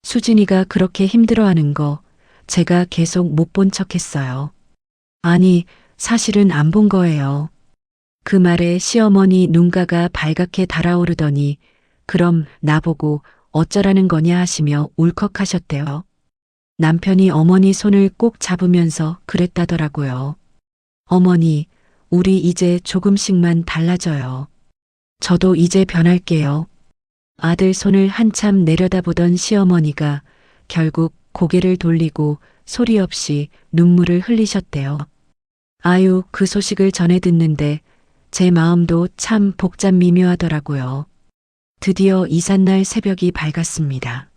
수진이가 그렇게 힘들어하는 거 제가 계속 못 본 척 했어요. 아니, 사실은 안 본 거예요. 그 말에 시어머니 눈가가 발갛게 달아오르더니 그럼 나보고 어쩌라는 거냐 하시며 울컥하셨대요. 남편이 어머니 손을 꼭 잡으면서 그랬다더라고요. 어머니, 우리 이제 조금씩만 달라져요. 저도 이제 변할게요. 아들 손을 한참 내려다보던 시어머니가 결국 고개를 돌리고 소리 없이 눈물을 흘리셨대요. 아유, 그 소식을 전해 듣는데 제 마음도 참 복잡미묘하더라고요. 드디어 이삿날 새벽이 밝았습니다.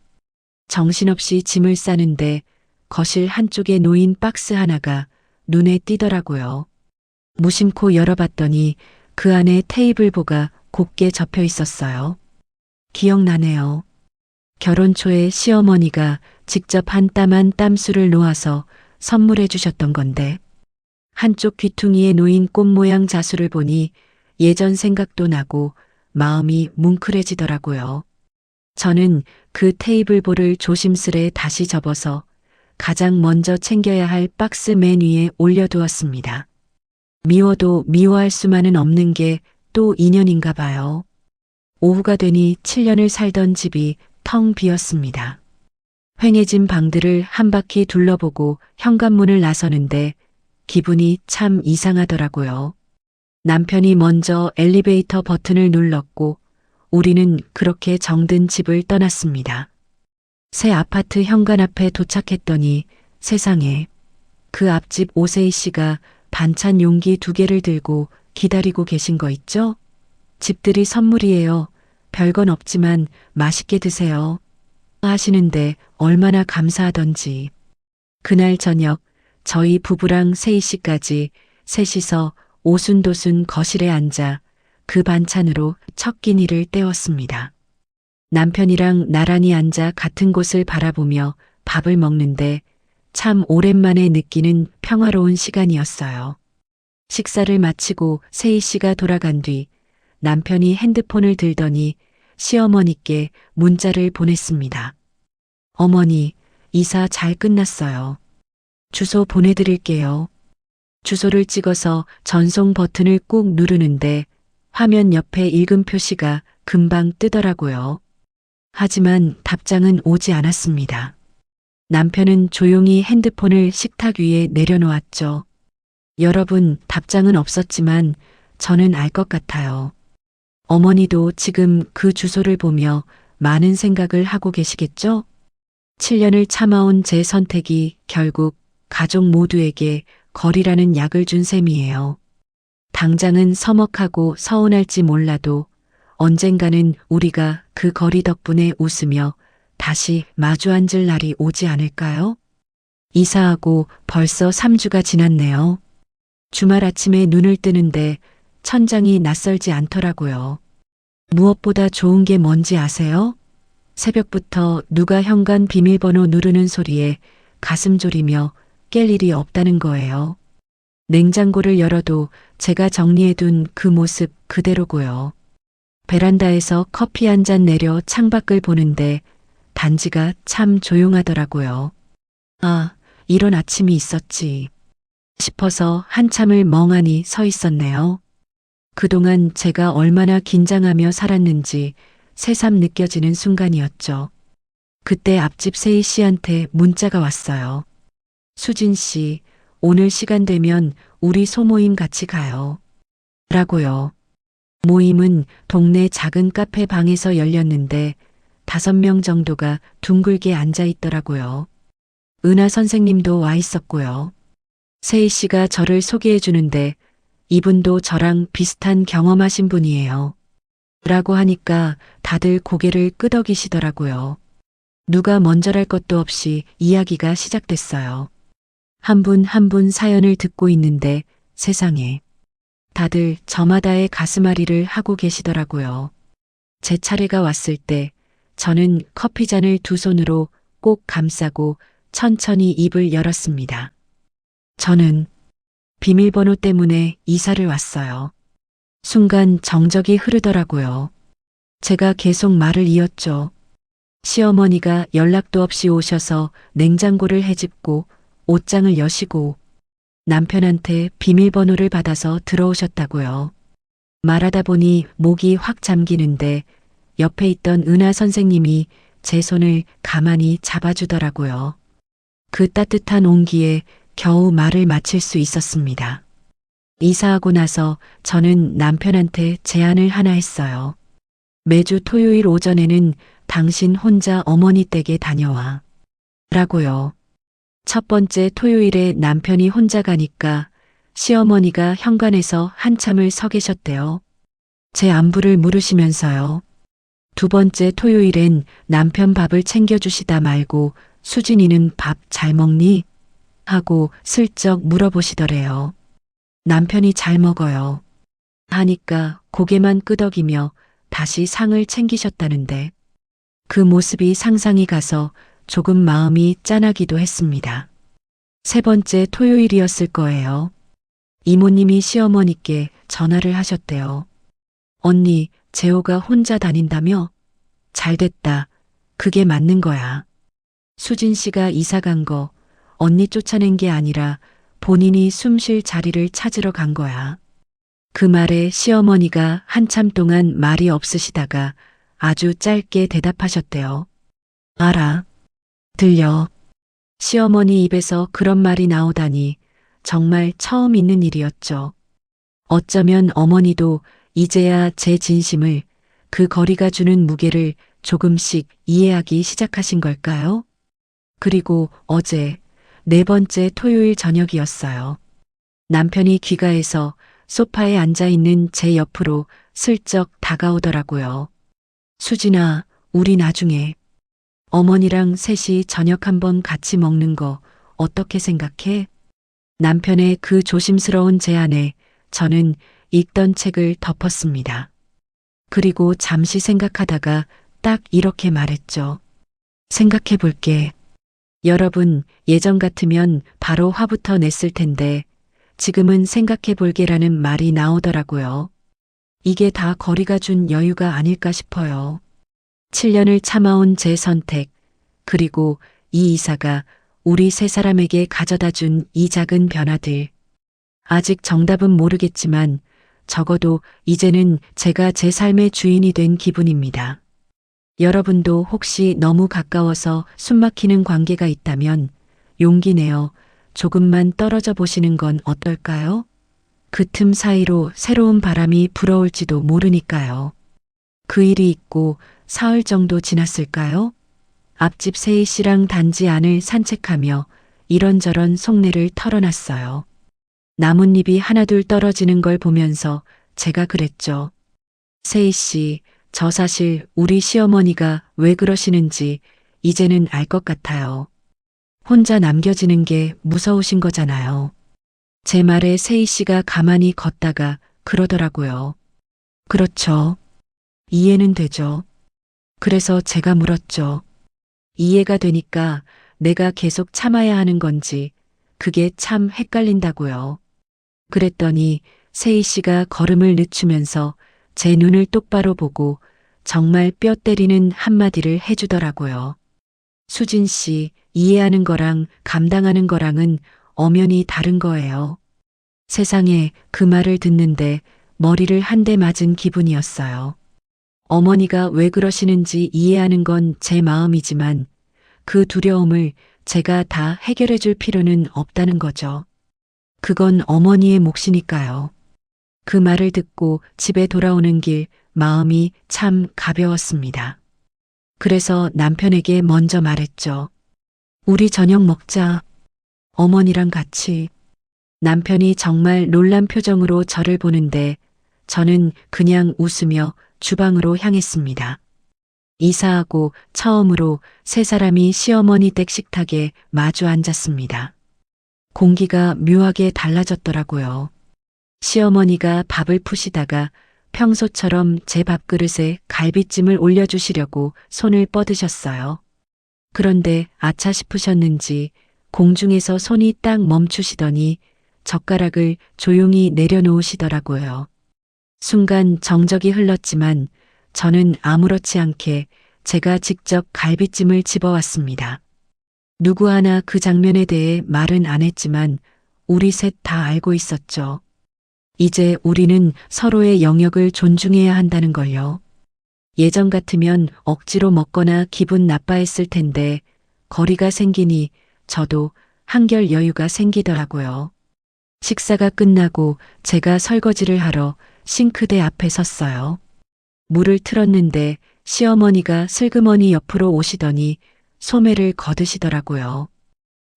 정신없이 짐을 싸는데 거실 한쪽에 놓인 박스 하나가 눈에 띄더라고요. 무심코 열어봤더니 그 안에 테이블보가 곱게 접혀 있었어요. 기억나네요. 결혼 초에 시어머니가 직접 한 땀 한 땀수를 놓아서 선물해 주셨던 건데 한쪽 귀퉁이에 놓인 꽃 모양 자수를 보니 예전 생각도 나고 마음이 뭉클해지더라고요. 저는 그 테이블보를 조심스레 다시 접어서 가장 먼저 챙겨야 할 박스 맨 위에 올려두었습니다. 미워도 미워할 수만은 없는 게 또 인연인가 봐요. 오후가 되니 7년을 살던 집이 텅 비었습니다. 휑해진 방들을 한 바퀴 둘러보고 현관문을 나서는데 기분이 참 이상하더라고요. 남편이 먼저 엘리베이터 버튼을 눌렀고 우리는 그렇게 정든 집을 떠났습니다. 새 아파트 현관 앞에 도착했더니 세상에, 그 앞집 오세희 씨가 반찬 용기 2개를 들고 기다리고 계신 거 있죠? 집들이 선물이에요. 별건 없지만 맛있게 드세요. 하시는데 얼마나 감사하던지. 그날 저녁 저희 부부랑 세희 씨까지 셋이서 오순도순 거실에 앉아 그 반찬으로 첫 끼니를 때웠습니다. 남편이랑 나란히 앉아 같은 곳을 바라보며 밥을 먹는데 참 오랜만에 느끼는 평화로운 시간이었어요. 식사를 마치고 세희 씨가 돌아간 뒤 남편이 핸드폰을 들더니 시어머니께 문자를 보냈습니다. 어머니, 이사 잘 끝났어요. 주소 보내드릴게요. 주소를 찍어서 전송 버튼을 꾹 누르는데 화면 옆에 읽음 표시가 금방 뜨더라고요. 하지만 답장은 오지 않았습니다. 남편은 조용히 핸드폰을 식탁 위에 내려놓았죠. 여러분, 답장은 없었지만 저는 알 것 같아요. 어머니도 지금 그 주소를 보며 많은 생각을 하고 계시겠죠? 7년을 참아온 제 선택이 결국 가족 모두에게 거리라는 약을 준 셈이에요. 당장은 서먹하고 서운할지 몰라도 언젠가는 우리가 그 거리 덕분에 웃으며 다시 마주 앉을 날이 오지 않을까요? 이사하고 벌써 3주가 지났네요. 주말 아침에 눈을 뜨는데 천장이 낯설지 않더라고요. 무엇보다 좋은 게 뭔지 아세요? 새벽부터 누가 현관 비밀번호 누르는 소리에 가슴 졸이며 깰 일이 없다는 거예요. 냉장고를 열어도 제가 정리해둔 그 모습 그대로고요. 베란다에서 커피 한 잔 내려 창밖을 보는데 단지가 참 조용하더라고요. 아, 이런 아침이 있었지 싶어서 한참을 멍하니 서 있었네요. 그동안 제가 얼마나 긴장하며 살았는지 새삼 느껴지는 순간이었죠. 그때 앞집 세희 씨한테 문자가 왔어요. 수진 씨, 오늘 시간 되면 우리 소모임 같이 가요. 라고요. 모임은 동네 작은 카페 방에서 열렸는데 5명 정도가 둥글게 앉아 있더라고요. 은하 선생님도 와 있었고요. 세희 씨가 저를 소개해 주는데 이분도 저랑 비슷한 경험하신 분이에요. 라고 하니까 다들 고개를 끄덕이시더라고요. 누가 먼저랄 것도 없이 이야기가 시작됐어요. 한 분 한 분 사연을 듣고 있는데 세상에 다들 저마다의 가슴앓이를 하고 계시더라고요. 제 차례가 왔을 때 저는 커피잔을 두 손으로 꼭 감싸고 천천히 입을 열었습니다. 저는 비밀번호 때문에 이사를 왔어요. 순간 정적이 흐르더라고요. 제가 계속 말을 이었죠. 시어머니가 연락도 없이 오셔서 냉장고를 헤집고 옷장을 여시고 남편한테 비밀번호를 받아서 들어오셨다고요. 말하다 보니 목이 확 잠기는데 옆에 있던 은하 선생님이 제 손을 가만히 잡아주더라고요. 그 따뜻한 온기에 겨우 말을 마칠 수 있었습니다. 이사하고 나서 저는 남편한테 제안을 하나 했어요. 매주 토요일 오전에는 당신 혼자 어머니 댁에 다녀와. 라고요. 첫 번째 토요일에 남편이 혼자 가니까 시어머니가 현관에서 한참을 서 계셨대요. 제 안부를 물으시면서요. 두 번째 토요일엔 남편 밥을 챙겨주시다 말고 수진이는 밥 잘 먹니? 하고 슬쩍 물어보시더래요. 남편이 잘 먹어요. 하니까 고개만 끄덕이며 다시 상을 챙기셨다는데 그 모습이 상상이 가서 조금 마음이 짠하기도 했습니다. 세 번째 토요일이었을 거예요. 이모님이 시어머니께 전화를 하셨대요. 언니, 재호가 혼자 다닌다며? 잘됐다. 그게 맞는 거야. 수진 씨가 이사 간 거 언니 쫓아낸 게 아니라 본인이 숨 쉴 자리를 찾으러 간 거야. 그 말에 시어머니가 한참 동안 말이 없으시다가 아주 짧게 대답하셨대요. 알아. 들려. 시어머니 입에서 그런 말이 나오다니 정말 처음 있는 일이었죠. 어쩌면 어머니도 이제야 제 진심을, 그 거리가 주는 무게를 조금씩 이해하기 시작하신 걸까요? 그리고 어제 4번째 토요일 저녁이었어요. 남편이 귀가해서 소파에 앉아 있는 제 옆으로 슬쩍 다가오더라고요. 수진아, 우리 나중에 어머니랑 셋이 저녁 한번 같이 먹는 거 어떻게 생각해? 남편의 그 조심스러운 제안에 저는 읽던 책을 덮었습니다. 그리고 잠시 생각하다가 딱 이렇게 말했죠. 생각해 볼게. 여러분, 예전 같으면 바로 화부터 냈을 텐데 지금은 생각해 볼게라는 말이 나오더라고요. 이게 다 거리가 준 여유가 아닐까 싶어요. 7년을 참아온 제 선택, 그리고 이 이사가 우리 세 사람에게 가져다 준 이 작은 변화들. 아직 정답은 모르겠지만 적어도 이제는 제가 제 삶의 주인이 된 기분입니다. 여러분도 혹시 너무 가까워서 숨막히는 관계가 있다면 용기 내어 조금만 떨어져 보시는 건 어떨까요? 그 틈 사이로 새로운 바람이 불어올지도 모르니까요. 그 일이 있고 사흘 정도 지났을까요? 앞집 세희 씨랑 단지 안을 산책하며 이런저런 속내를 털어놨어요. 나뭇잎이 하나둘 떨어지는 걸 보면서 제가 그랬죠. 세희 씨, 저 사실 우리 시어머니가 왜 그러시는지 이제는 알 것 같아요. 혼자 남겨지는 게 무서우신 거잖아요. 제 말에 세희 씨가 가만히 걷다가 그러더라고요. 그렇죠. 이해는 되죠. 그래서 제가 물었죠. 이해가 되니까 내가 계속 참아야 하는 건지 그게 참 헷갈린다고요. 그랬더니 세희 씨가 걸음을 늦추면서 제 눈을 똑바로 보고 정말 뼈 때리는 한마디를 해주더라고요. 수진 씨, 이해하는 거랑 감당하는 거랑은 엄연히 다른 거예요. 세상에 그 말을 듣는데 머리를 한 대 맞은 기분이었어요. 어머니가 왜 그러시는지 이해하는 건 제 마음이지만 그 두려움을 제가 다 해결해 줄 필요는 없다는 거죠. 그건 어머니의 몫이니까요. 그 말을 듣고 집에 돌아오는 길 마음이 참 가벼웠습니다. 그래서 남편에게 먼저 말했죠. 우리 저녁 먹자. 어머니랑 같이. 남편이 정말 놀란 표정으로 저를 보는데 저는 그냥 웃으며 주방으로 향했습니다. 이사하고 처음으로 세 사람이 시어머니 댁 식탁에 마주 앉았습니다. 공기가 묘하게 달라졌더라고요. 시어머니가 밥을 푸시다가 평소처럼 제 밥그릇에 갈비찜을 올려주시려고 손을 뻗으셨어요. 그런데 아차 싶으셨는지 공중에서 손이 딱 멈추시더니 젓가락을 조용히 내려놓으시더라고요. 순간 정적이 흘렀지만 저는 아무렇지 않게 제가 직접 갈비찜을 집어왔습니다. 누구 하나 그 장면에 대해 말은 안 했지만 우리 셋 다 알고 있었죠. 이제 우리는 서로의 영역을 존중해야 한다는 걸요. 예전 같으면 억지로 먹거나 기분 나빠했을 텐데 거리가 생기니 저도 한결 여유가 생기더라고요. 식사가 끝나고 제가 설거지를 하러 싱크대 앞에 섰어요. 물을 틀었는데 시어머니가 슬그머니 옆으로 오시더니 소매를 거두시더라고요.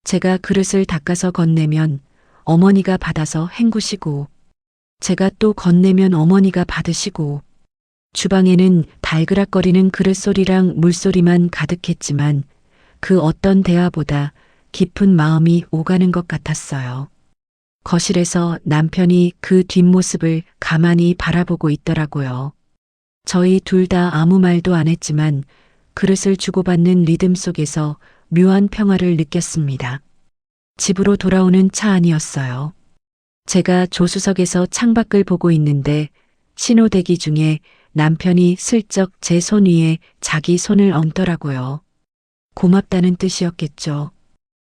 제가 그릇을 닦아서 건네면 어머니가 받아서 헹구시고 제가 또 건네면 어머니가 받으시고 주방에는 달그락거리는 그릇 소리랑 물소리만 가득했지만 그 어떤 대화보다 깊은 마음이 오가는 것 같았어요. 거실에서 남편이 그 뒷모습을 가만히 바라보고 있더라고요. 저희 둘 다 아무 말도 안 했지만 그릇을 주고받는 리듬 속에서 묘한 평화를 느꼈습니다. 집으로 돌아오는 차 안이었어요. 제가 조수석에서 창밖을 보고 있는데 신호대기 중에 남편이 슬쩍 제 손 위에 자기 손을 얹더라고요. 고맙다는 뜻이었겠죠.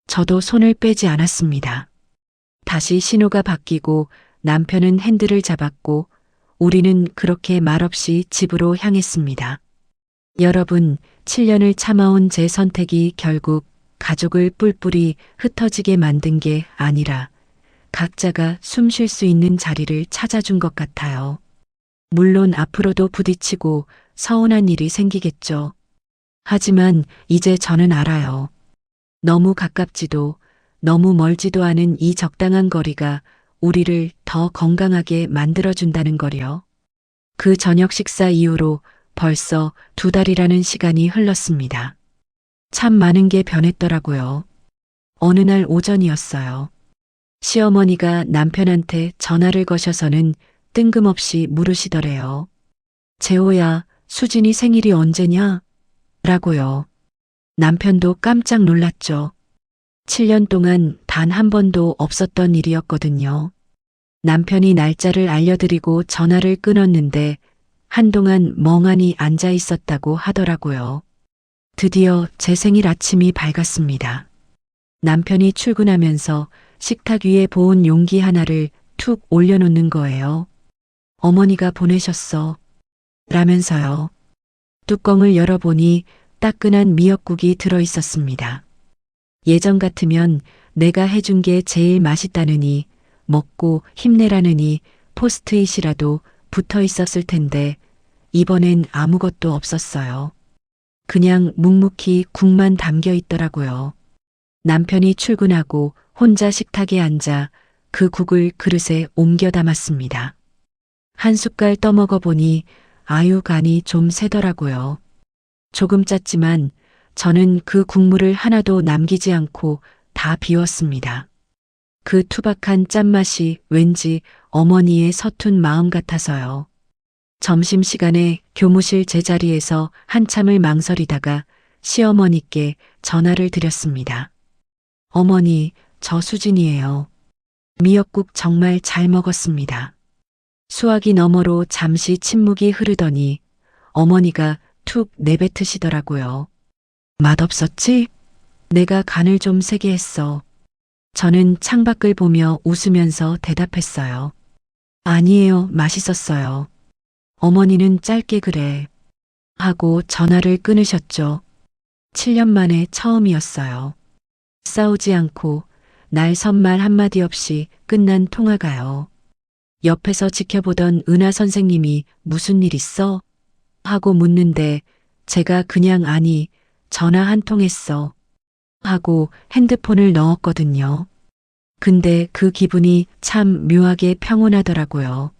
저도 손을 빼지 않았습니다. 다시 신호가 바뀌고 남편은 핸들을 잡았고 우리는 그렇게 말없이 집으로 향했습니다. 여러분, 7년을 참아온 제 선택이 결국 가족을 뿔뿔이 흩어지게 만든 게 아니라 각자가 숨 쉴 수 있는 자리를 찾아준 것 같아요. 물론 앞으로도 부딪히고 서운한 일이 생기겠죠. 하지만 이제 저는 알아요. 너무 가깝지도 너무 멀지도 않은 이 적당한 거리가 우리를 더 건강하게 만들어준다는 거요. 그 저녁 식사 이후로 벌써 2달이라는 시간이 흘렀습니다. 참 많은 게 변했더라고요. 어느 날 오전이었어요. 시어머니가 남편한테 전화를 거셔서는 뜬금없이 물으시더래요. 재호야, 수진이 생일이 언제냐? 라고요. 남편도 깜짝 놀랐죠. 7년 동안 단 한 번도 없었던 일이었거든요. 남편이 날짜를 알려드리고 전화를 끊었는데 한동안 멍하니 앉아 있었다고 하더라고요. 드디어 제 생일 아침이 밝았습니다. 남편이 출근하면서 식탁 위에 보온 용기 하나를 툭 올려놓는 거예요. 어머니가 보내셨어. 라면서요. 뚜껑을 열어보니 따끈한 미역국이 들어 있었습니다. 예전 같으면 내가 해준 게 제일 맛있다느니 먹고 힘내라느니 포스트잇이라도 붙어 있었을 텐데 이번엔 아무것도 없었어요. 그냥 묵묵히 국만 담겨 있더라고요. 남편이 출근하고 혼자 식탁에 앉아 그 국을 그릇에 옮겨 담았습니다. 한 숟갈 떠먹어 보니 아유 간이 좀 세더라고요. 조금 짰지만 저는 그 국물을 하나도 남기지 않고 다 비웠습니다. 그 투박한 짠맛이 왠지 어머니의 서툰 마음 같아서요. 점심시간에 교무실 제자리에서 한참을 망설이다가 시어머니께 전화를 드렸습니다. 어머니, 저 수진이에요. 미역국 정말 잘 먹었습니다. 수화기 너머로 잠시 침묵이 흐르더니 어머니가 툭 내뱉으시더라고요. 맛없었지? 내가 간을 좀 세게 했어. 저는 창밖을 보며 웃으면서 대답했어요. 아니에요, 맛있었어요. 어머니는 짧게 그래. 하고 전화를 끊으셨죠. 7년 만에 처음이었어요. 싸우지 않고 날 선말 한마디 없이 끝난 통화가요. 옆에서 지켜보던 은하 선생님이 무슨 일 있어? 하고 묻는데 제가 그냥 아니, 전화 한 통 했어. 하고 핸드폰을 넣었거든요. 근데 그 기분이 참 묘하게 평온하더라고요.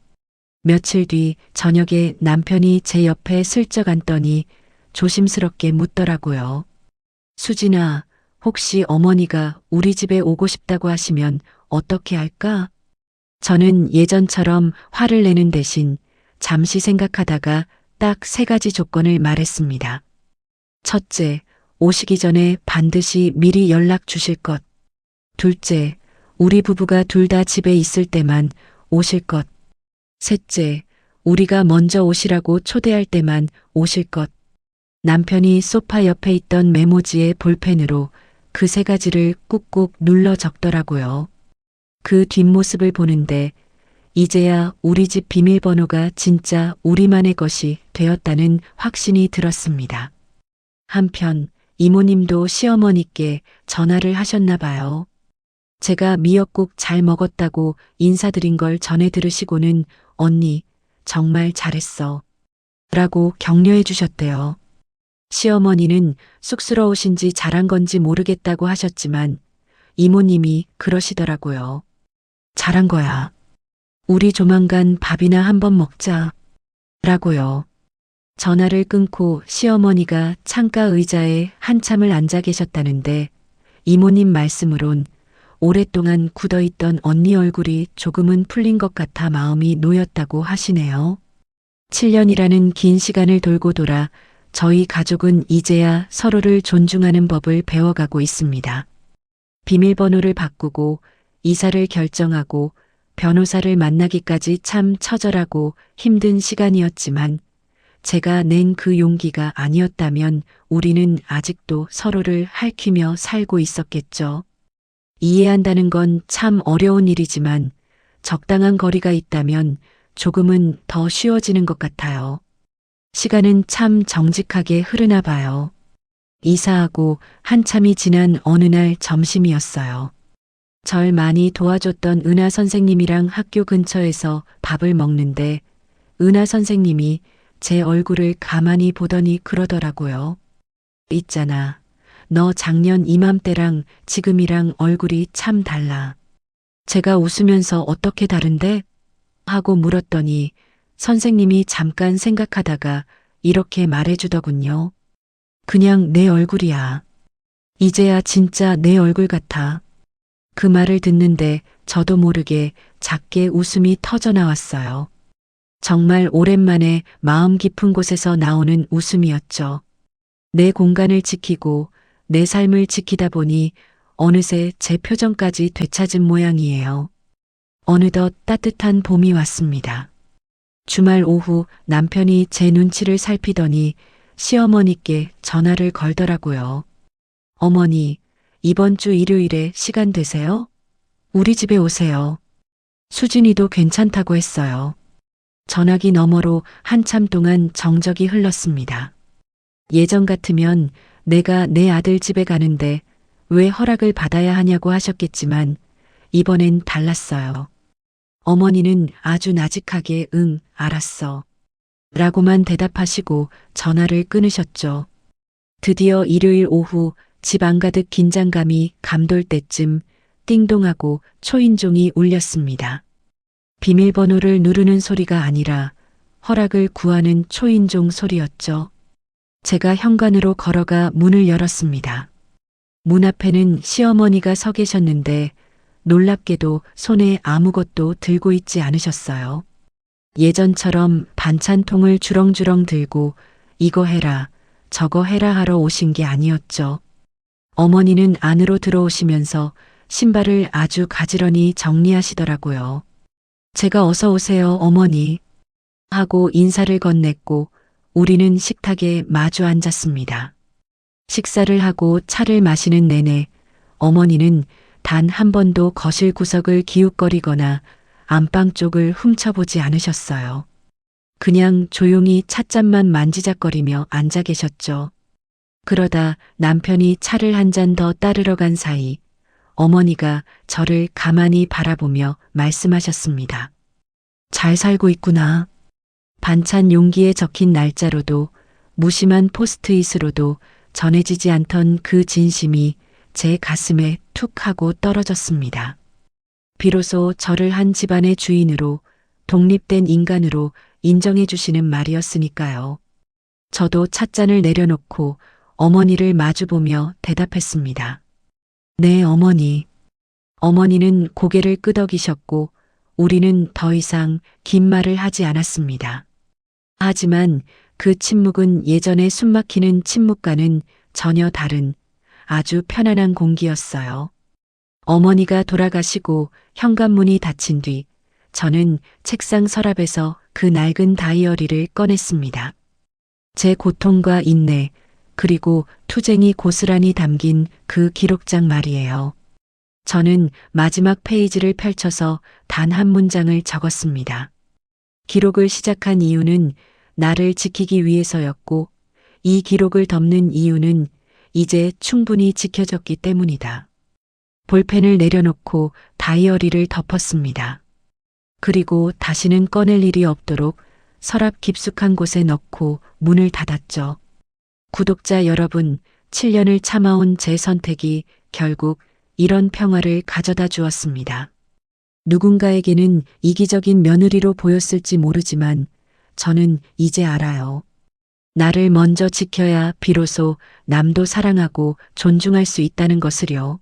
며칠 뒤 저녁에 남편이 제 옆에 슬쩍 앉더니 조심스럽게 묻더라고요. 수진아, 혹시 어머니가 우리 집에 오고 싶다고 하시면 어떻게 할까? 저는 예전처럼 화를 내는 대신 잠시 생각하다가 딱 3가지 조건을 말했습니다. 첫째, 오시기 전에 반드시 미리 연락 주실 것. 둘째, 우리 부부가 둘 다 집에 있을 때만 오실 것. 셋째, 우리가 먼저 오시라고 초대할 때만 오실 것. 남편이 소파 옆에 있던 메모지에 볼펜으로 그 3가지를 꾹꾹 눌러 적더라고요. 그 뒷모습을 보는데 이제야 우리 집 비밀번호가 진짜 우리만의 것이 되었다는 확신이 들었습니다. 한편 이모님도 시어머니께 전화를 하셨나 봐요. 제가 미역국 잘 먹었다고 인사드린 걸 전해 들으시고는 언니, 정말 잘했어. 라고 격려해 주셨대요. 시어머니는 쑥스러우신지 잘한 건지 모르겠다고 하셨지만 이모님이 그러시더라고요. 잘한 거야. 우리 조만간 밥이나 한번 먹자. 라고요. 전화를 끊고 시어머니가 창가 의자에 한참을 앉아 계셨다는데 이모님 말씀으론 오랫동안 굳어있던 언니 얼굴이 조금은 풀린 것 같아 마음이 놓였다고 하시네요. 7년이라는 긴 시간을 돌고 돌아 저희 가족은 이제야 서로를 존중하는 법을 배워가고 있습니다. 비밀번호를 바꾸고 이사를 결정하고 변호사를 만나기까지 참 처절하고 힘든 시간이었지만 제가 낸 그 용기가 아니었다면 우리는 아직도 서로를 할퀴며 살고 있었겠죠. 이해한다는 건 참 어려운 일이지만 적당한 거리가 있다면 조금은 더 쉬워지는 것 같아요. 시간은 참 정직하게 흐르나 봐요. 이사하고 한참이 지난 어느 날 점심이었어요. 절 많이 도와줬던 은하 선생님이랑 학교 근처에서 밥을 먹는데 은하 선생님이 제 얼굴을 가만히 보더니 그러더라고요. 있잖아. 너 작년 이맘때랑 지금이랑 얼굴이 참 달라. 제가 웃으면서 어떻게 다른데? 하고 물었더니 선생님이 잠깐 생각하다가 이렇게 말해주더군요. 그냥 내 얼굴이야. 이제야 진짜 내 얼굴 같아. 그 말을 듣는데 저도 모르게 작게 웃음이 터져 나왔어요. 정말 오랜만에 마음 깊은 곳에서 나오는 웃음이었죠. 내 공간을 지키고 내 삶을 지키다 보니 어느새 제 표정까지 되찾은 모양이에요. 어느덧 따뜻한 봄이 왔습니다. 주말 오후 남편이 제 눈치를 살피더니 시어머니께 전화를 걸더라고요. 어머니, 이번 주 일요일에 시간 되세요? 우리 집에 오세요. 수진이도 괜찮다고 했어요. 전화기 너머로 한참 동안 정적이 흘렀습니다. 예전 같으면 내가 내 아들 집에 가는데 왜 허락을 받아야 하냐고 하셨겠지만 이번엔 달랐어요. 어머니는 아주 나직하게 응, 알았어. 라고만 대답하시고 전화를 끊으셨죠. 드디어 일요일 오후 집 안가득 긴장감이 감돌 때쯤 띵동하고 초인종이 울렸습니다. 비밀번호를 누르는 소리가 아니라 허락을 구하는 초인종 소리였죠. 제가 현관으로 걸어가 문을 열었습니다. 문 앞에는 시어머니가 서 계셨는데 놀랍게도 손에 아무것도 들고 있지 않으셨어요. 예전처럼 반찬통을 주렁주렁 들고 이거 해라, 저거 해라 하러 오신 게 아니었죠. 어머니는 안으로 들어오시면서 신발을 아주 가지런히 정리하시더라고요. 제가 어서 오세요, 어머니. 하고 인사를 건넸고 우리는 식탁에 마주 앉았습니다. 식사를 하고 차를 마시는 내내 어머니는 단 한 번도 거실 구석을 기웃거리거나 안방 쪽을 훔쳐보지 않으셨어요. 그냥 조용히 찻잔만 만지작거리며 앉아 계셨죠. 그러다 남편이 차를 한 잔 더 따르러 간 사이 어머니가 저를 가만히 바라보며 말씀하셨습니다. 잘 살고 있구나. 반찬 용기에 적힌 날짜로도 무심한 포스트잇으로도 전해지지 않던 그 진심이 제 가슴에 툭 하고 떨어졌습니다. 비로소 저를 한 집안의 주인으로 독립된 인간으로 인정해 주시는 말이었으니까요. 저도 찻잔을 내려놓고 어머니를 마주보며 대답했습니다. 네, 어머니. 어머니는 고개를 끄덕이셨고 우리는 더 이상 긴 말을 하지 않았습니다. 하지만 그 침묵은 예전에 숨막히는 침묵과는 전혀 다른 아주 편안한 공기였어요. 어머니가 돌아가시고 현관문이 닫힌 뒤 저는 책상 서랍에서 그 낡은 다이어리를 꺼냈습니다. 제 고통과 인내, 그리고 투쟁이 고스란히 담긴 그 기록장 말이에요. 저는 마지막 페이지를 펼쳐서 단 한 문장을 적었습니다. 기록을 시작한 이유는 나를 지키기 위해서였고 이 기록을 덮는 이유는 이제 충분히 지켜졌기 때문이다. 볼펜을 내려놓고 다이어리를 덮었습니다. 그리고 다시는 꺼낼 일이 없도록 서랍 깊숙한 곳에 넣고 문을 닫았죠. 구독자 여러분, 7년을 참아온 제 선택이 결국 이런 평화를 가져다 주었습니다. 누군가에게는 이기적인 며느리로 보였을지 모르지만 저는 이제 알아요. 나를 먼저 지켜야 비로소 남도 사랑하고 존중할 수 있다는 것을요.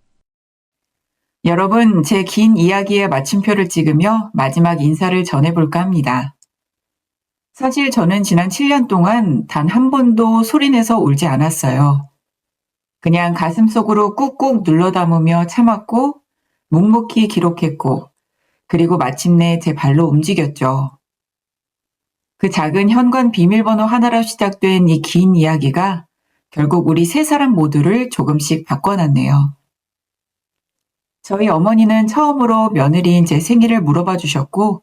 여러분, 제 긴 이야기에 마침표를 찍으며 마지막 인사를 전해볼까 합니다. 사실 저는 지난 7년 동안 단 한 번도 소리내서 울지 않았어요. 그냥 가슴속으로 꾹꾹 눌러 담으며 참았고 묵묵히 기록했고 그리고 마침내 제 발로 움직였죠. 그 작은 현관 비밀번호 하나로 시작된 이 긴 이야기가 결국 우리 세 사람 모두를 조금씩 바꿔놨네요. 저희 어머니는 처음으로 며느리인 제 생일을 물어봐 주셨고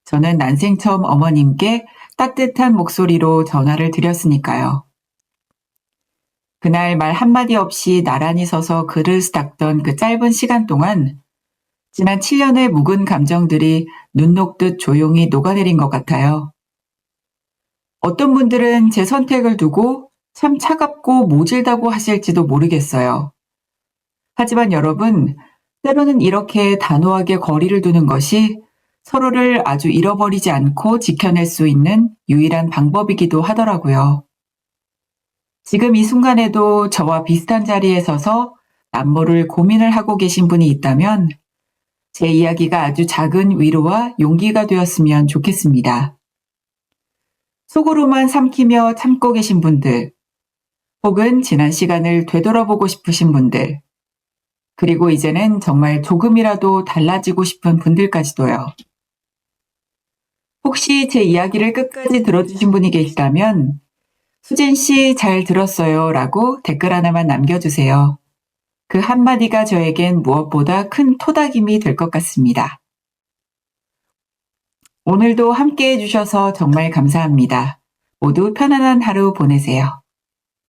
저는 난생 처음 어머님께 따뜻한 목소리로 전화를 드렸으니까요. 그날 말 한마디 없이 나란히 서서 글을 쓰닥던 그 짧은 시간 동안 지난 7년의 묵은 감정들이 눈 녹듯 조용히 녹아내린 것 같아요. 어떤 분들은 제 선택을 두고 참 차갑고 모질다고 하실지도 모르겠어요. 하지만 여러분, 때로는 이렇게 단호하게 거리를 두는 것이 서로를 아주 잃어버리지 않고 지켜낼 수 있는 유일한 방법이기도 하더라고요. 지금 이 순간에도 저와 비슷한 자리에 서서 남모를 고민을 하고 계신 분이 있다면 제 이야기가 아주 작은 위로와 용기가 되었으면 좋겠습니다. 속으로만 삼키며 참고 계신 분들, 혹은 지난 시간을 되돌아보고 싶으신 분들, 그리고 이제는 정말 조금이라도 달라지고 싶은 분들까지도요. 혹시 제 이야기를 끝까지 들어주신 분이 계시다면 수진 씨 잘 들었어요 라고 댓글 하나만 남겨주세요. 그 한마디가 저에겐 무엇보다 큰 토닥임이 될 것 같습니다. 오늘도 함께 해주셔서 정말 감사합니다. 모두 편안한 하루 보내세요.